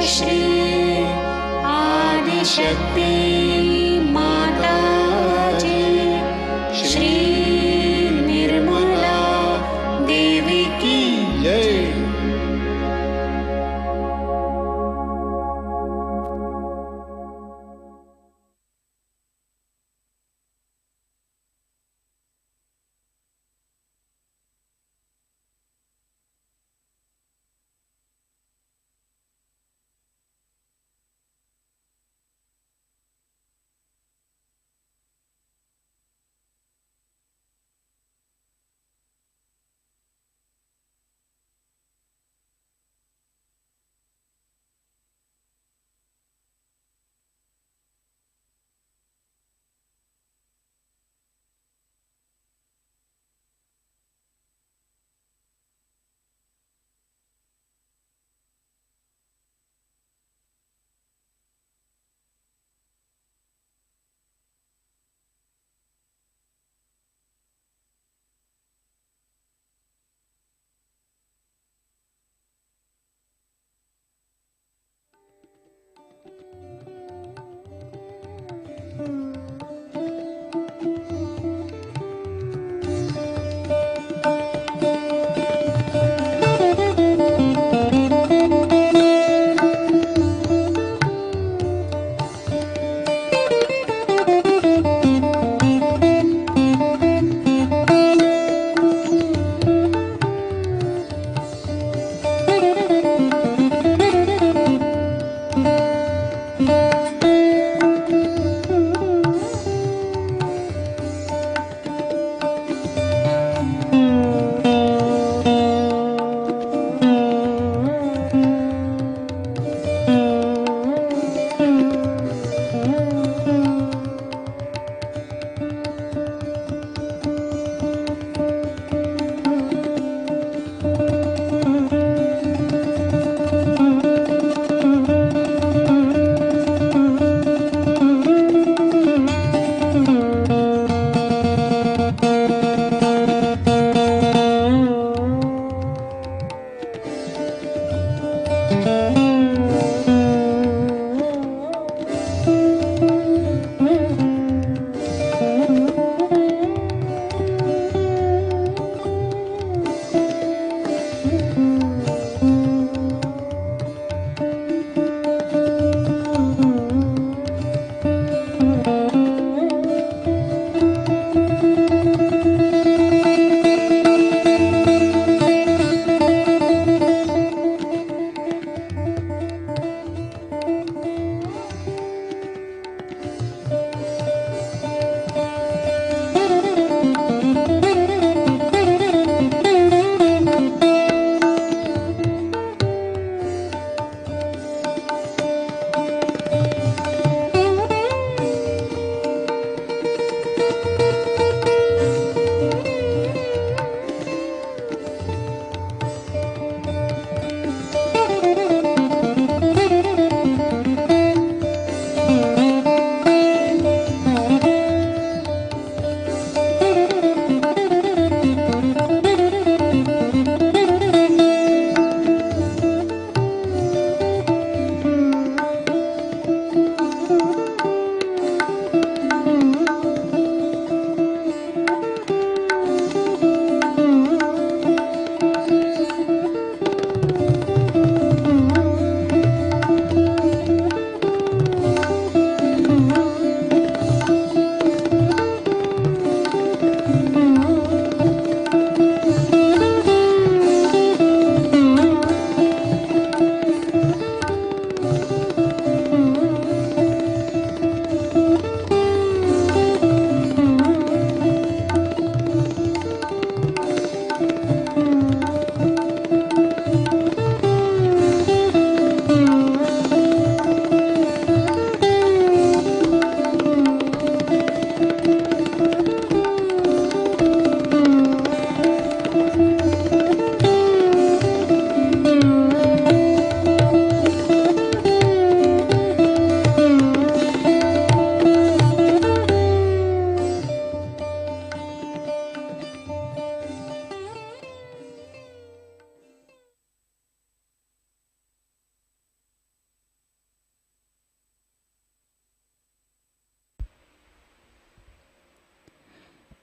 श्री आदिशक्ति माताजी, श्री निर्मला देवी की जय।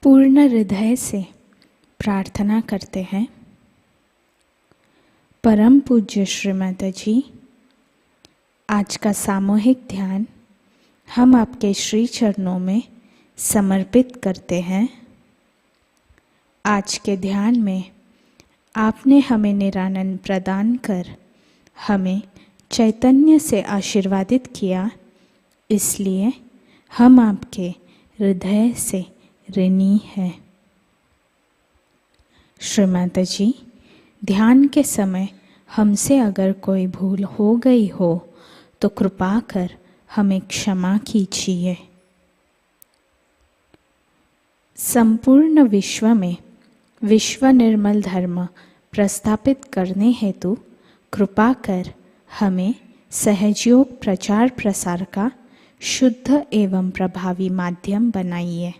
पूर्ण हृदय से प्रार्थना करते हैं। परम पूज्य श्री माताजी, आज का सामूहिक ध्यान हम आपके श्री चरणों में समर्पित करते हैं। आज के ध्यान में आपने हमें निरानंद प्रदान कर हमें चैतन्य से आशीर्वादित किया, इसलिए हम आपके हृदय से ऋणी हैं। श्री माताजी, ध्यान के समय हमसे अगर कोई भूल हो गई हो तो कृपा कर हमें क्षमा कीजिए। संपूर्ण विश्व में विश्व निर्मल धर्म प्रस्थापित करने हेतु कृपा कर हमें सहजयोग प्रचार प्रसार का शुद्ध एवं प्रभावी माध्यम बनाइए।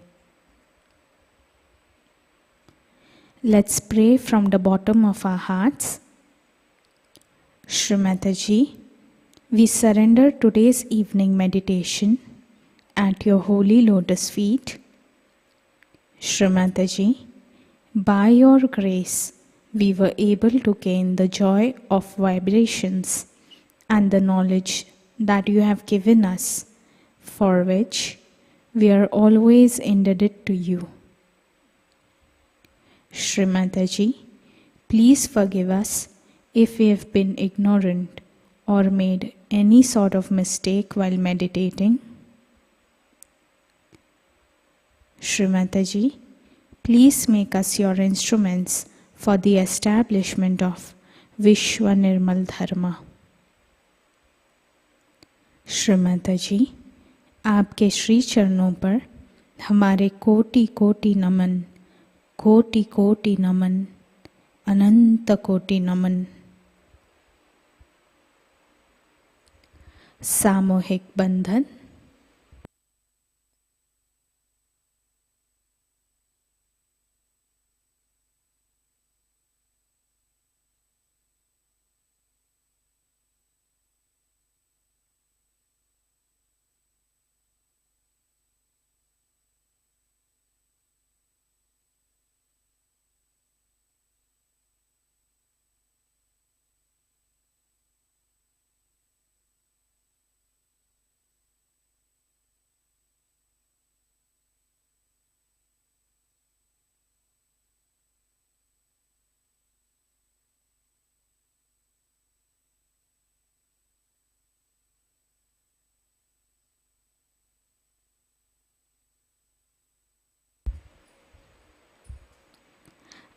Let's pray from the bottom of our hearts. Shri Mataji, we surrender today's evening meditation at your holy lotus feet. Shri Mataji, by your grace, we were able to gain the joy of vibrations and the knowledge that you have given us, for which we are always indebted to you. Shri Mataji, please forgive us if we have been ignorant or made any sort of mistake while meditating. Shri Mataji, please make us your instruments for the establishment of Vishwa Nirmal Dharma. Shri माताजी, आपके श्री चरणों पर हमारे कोटि कोटि नमन, कोटि कोटि नमन, अनंत कोटि नमन। सामूहिक बंधन।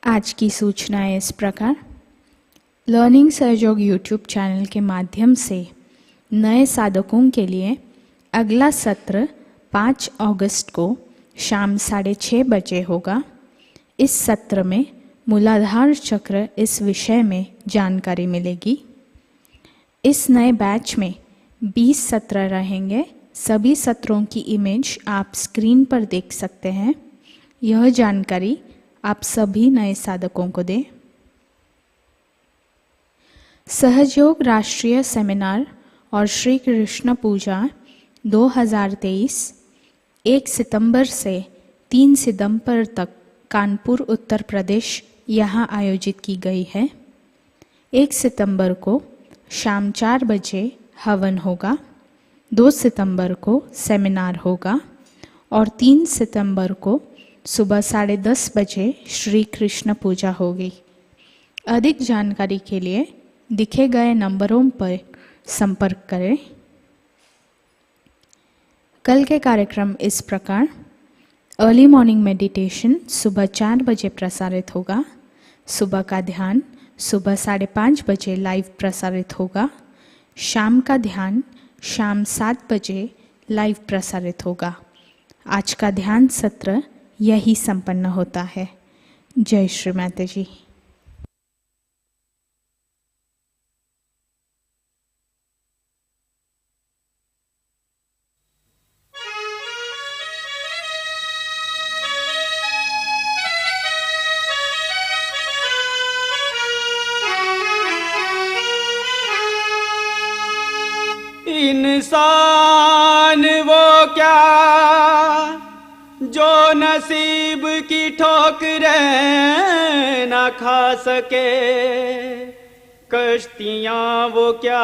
आज की सूचनाएं इस प्रकार। लर्निंग सहयोग यूट्यूब चैनल के माध्यम से नए साधकों के लिए अगला सत्र 5 अगस्त को शाम 6:30 बजे होगा। इस सत्र में मूलाधार चक्र इस विषय में जानकारी मिलेगी। इस नए बैच में 20 सत्र रहेंगे। सभी सत्रों की इमेज आप स्क्रीन पर देख सकते हैं। यह जानकारी आप सभी नए साधकों को दें। सहजयोग राष्ट्रीय सेमिनार और श्री कृष्ण पूजा 2023 1 सितंबर से 3 सितंबर तक कानपुर उत्तर प्रदेश यहाँ आयोजित की गई है। 1 सितंबर को शाम 4 बजे हवन होगा, 2 सितंबर को सेमिनार होगा और 3 सितंबर को सुबह 10:30 बजे श्री कृष्ण पूजा होगी। अधिक जानकारी के लिए दिखे गए नंबरों पर संपर्क करें। कल के कार्यक्रम इस प्रकार। अर्ली मॉर्निंग मेडिटेशन सुबह 4 बजे प्रसारित होगा। सुबह का ध्यान सुबह 5:30 बजे लाइव प्रसारित होगा। शाम का ध्यान शाम 7 बजे लाइव प्रसारित होगा। आज का ध्यान सत्र यही संपन्न होता है। जय श्री माताजी। इंसान वो क्या जो नसीब नसीब की ठोकरें ना खा सके, कश्तियां वो क्या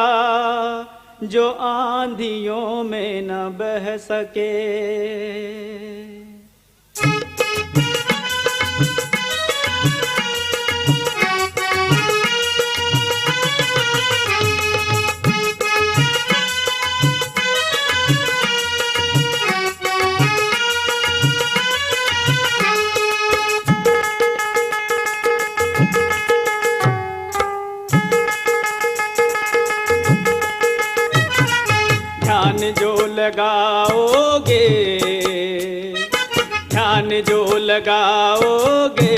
जो आंधियों में न बह सके। ध्यान जो लगाओगे, ध्यान जो लगाओगे,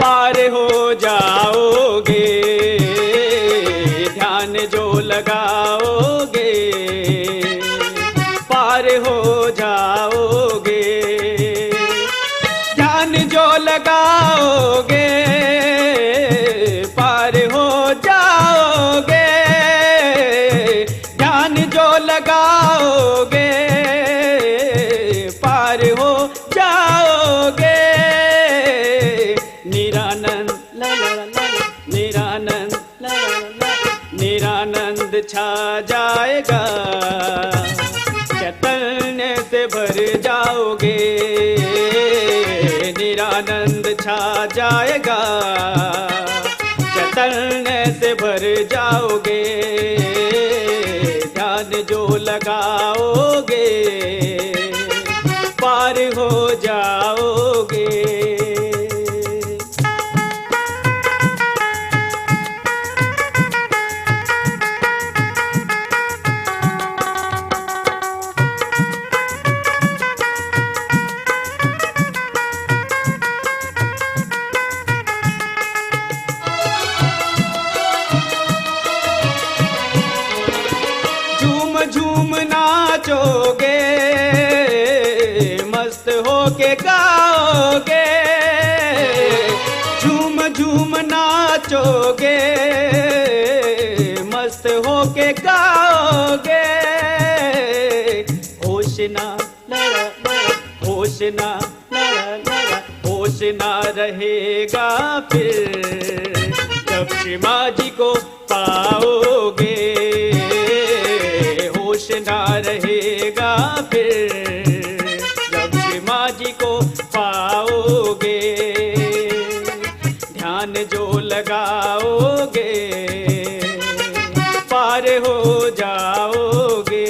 पार हो जाओगे। ध्यान जो लगाओगे, पार हो जाओगे। ध्यान जो लगाओगे, पार हो जाओगे। ध्यान जो लगाओगे, पार हो जाओगे। निरानंद ला ला ला, निरानंद ला ला ला, निरानंद छा जाएगा। चैतन्य से भर जाओगे, निरानंद छा जाएगा। चैतन्य से भर जाओगे। ध्यान जो लगाओगे, पार हो जाओगे। झूम नाचोगे, मस्त होके गाओगे। झूम झूम नाचोगे, मस्त होके गाओगे। होश ना लड़ा लड़ा, होश ना लड़ा लड़ा, होश ना रहेगा फिर जब श्री माँ जी को पाओगे। होश ना रहेगा फिर जब श्री माँ जी को पाओगे। ध्यान जो लगाओगे, पार हो जाओगे।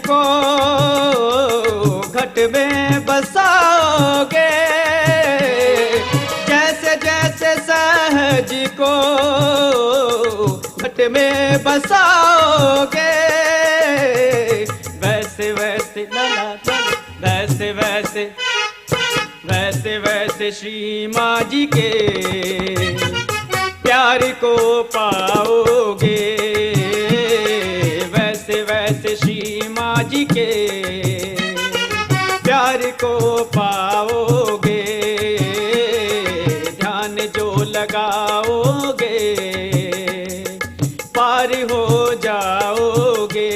को घट में बसाओगे, जैसे जैसे सहज को घट में बसाओगे। वैसे वैसे लला वैसे वैसे वैसे वैसे श्री माँ जी के प्यार को पाओगे। वैसे वैसे श्री माँ जी के प्यार को पाओगे। ध्यान जो लगाओगे, पार हो जाओगे।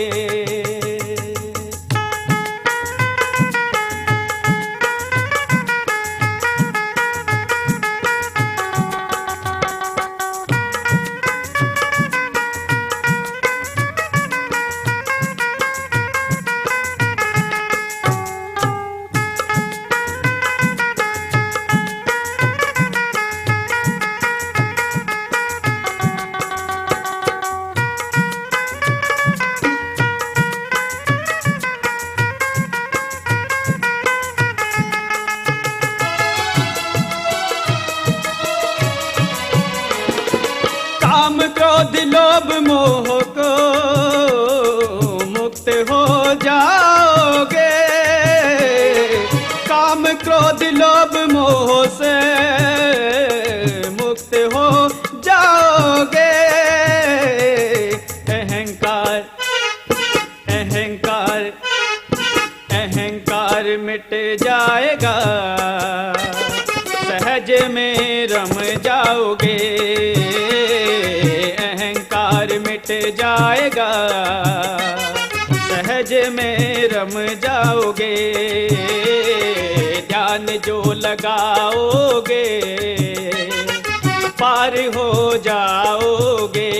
क्रोध लोभ मोह को मुक्त हो जाओगे, काम क्रोध लोभ मोह से मुक्त हो जाओगे। अहंकार अहंकार अहंकार मिट जाएगा, सहज में रम जाओगे। अहंकार मिट जाएगा, सहज में रम जाओगे। ध्यान जो लगाओगे पार हो जाओगे।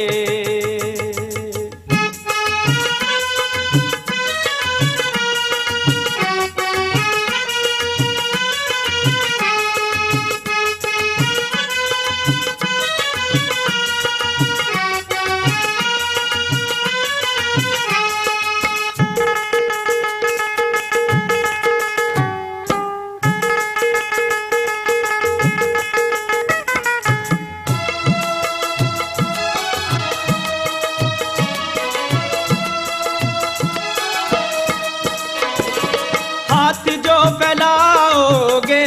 फैलाओगे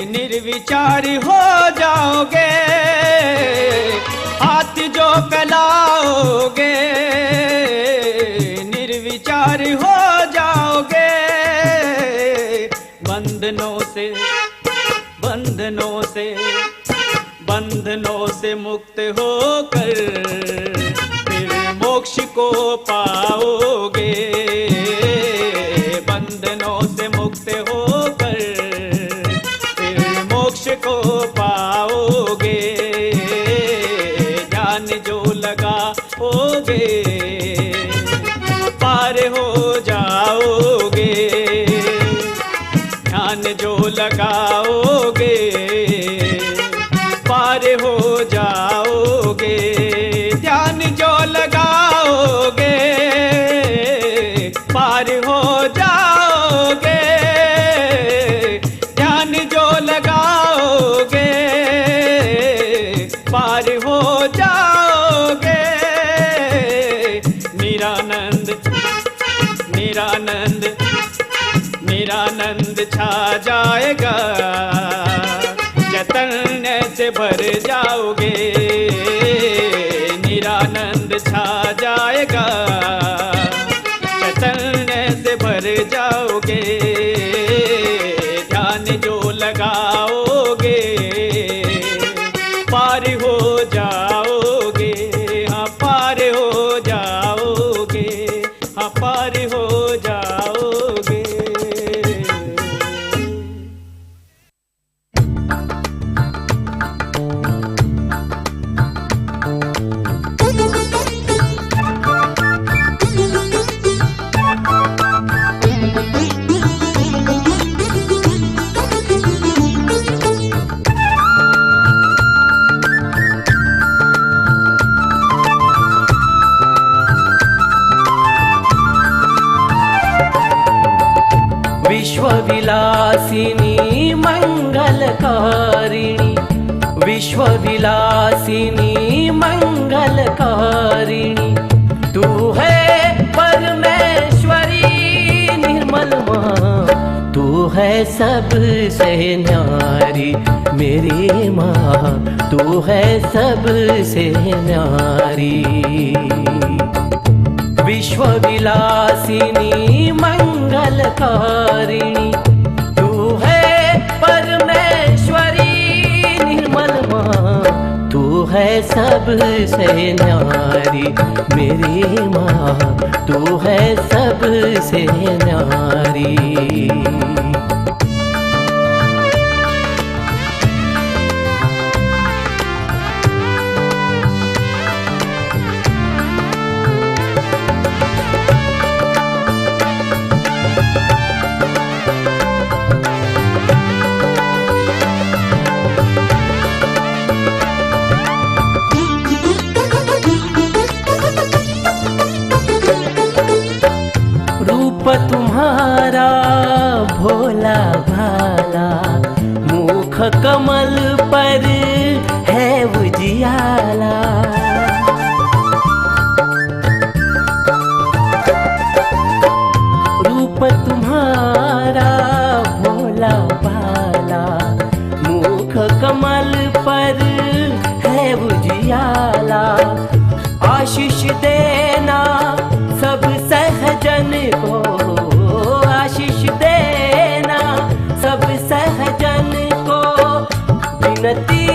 निर्विचार हो जाओगे। हाथ जो फैलाओगे निर्विचार हो जाओगे। बंधनों से बंधनों से बंधनों से मुक्त होकर फिर मोक्ष को पाओगे। बंधनों से मुक्त होकर फिर मोक्ष को पाओगे। ध्यान जो लगाओगे पार हो जाओगे। ध्यान जो लगाओगे पार हो जाओगे। ध्यान जो लगाओगे पार हो जाओगे। ध्यान जो लगाओगे पार हो जाओगे। निरानंद निरानंद निरानंद छा जाएगा। चैतन्य से भर जाओगे। निरानंद छा जाएगा। चैतन्य से भर जाओगे। ध्यान जो लगाओगे पार हो जाओगे। हाँ पार हो जाओगे। हाँ पार हो जाओगे। विश्वविलासिनी मंगलकारिणी, विश्वविलासिनी मंगलकारिणी, तू है परमेश्वरी निर्मल माँ। तू है सबसे न्यारी मेरी माँ। तू है सबसे न्यारी। विश्वविलासिनी मंगलकारिणी, तू है परमेश्वरी निर्मल माँ। तू है सबसे न्यारी मेरी माँ। तू है सबसे न्यारी। तुम्हारा भोला भाला, मुख कमल पर है उजियाला। विनती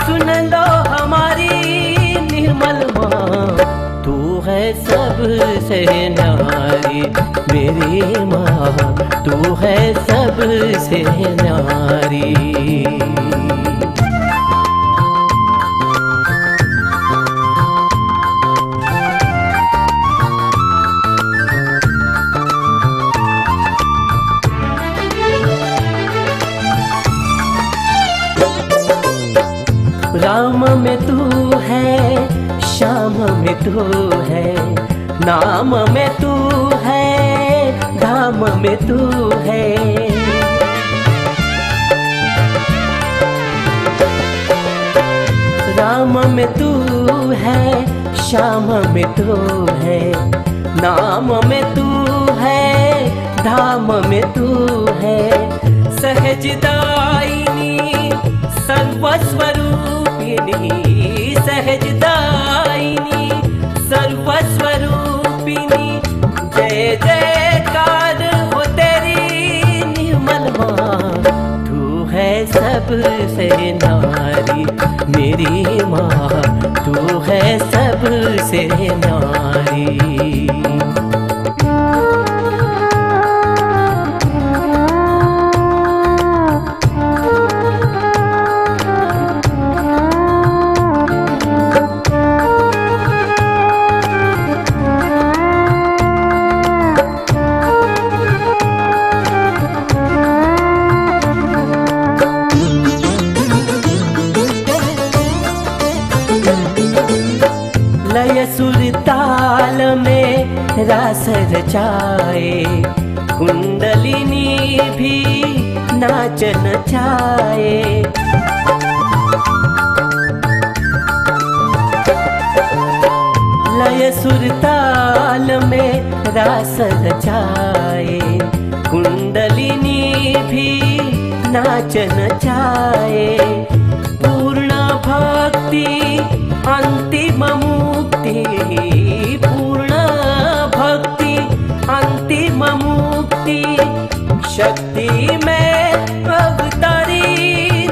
सुन लो हमारी निर्मल माँ, तू है सबसे न्यारी मेरी माँ, तू है सबसे न्यारी। राम में तू है, श्याम में तू है, नाम में तू है, धाम में तू है। राम में तू है, श्याम में तू है, नाम में तू है, धाम में तू है। सहजदायिनी सर्वस्वरूपिणी, सहजदायिनी सर्वस्वरूपिणी, जय जयकार हो तेरी निर्मल माँ, तू है सबसे नारी मेरी माँ, तू है सबसे नारी। लय सुर ताल में रास रचाए, कुंडलिनी भी नाच नचाए। लय सुर ताल में रास रचाए, कुंडलिनी भी नाच नचाए। पूर्ण भक्ति अंतिम मुक्ति, पूर्ण भक्ति अंतिम मुक्ति, शक्ति में अवतारी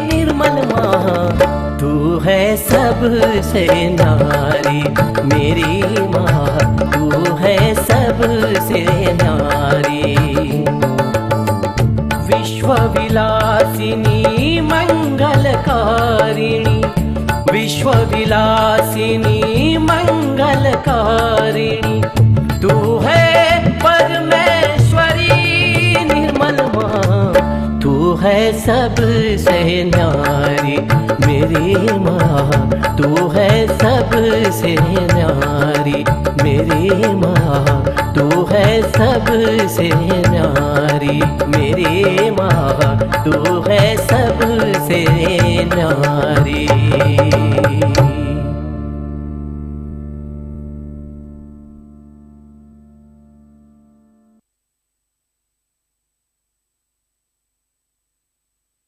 निर्मल माँ, तू है सबसे नारी मेरी माँ, तू है सबसे नारी। विश्व विलासिनी मंगलकारिणी, विश्व विलासिनी मंगलकारिणी, तू है परमेश्वरी निर्मल माँ, तू है सबसे नारी मेरी माँ, तू है सबसे नारी मेरी माँ, तू है सबसे नारी मेरी माँ, तू है सबसे नारी।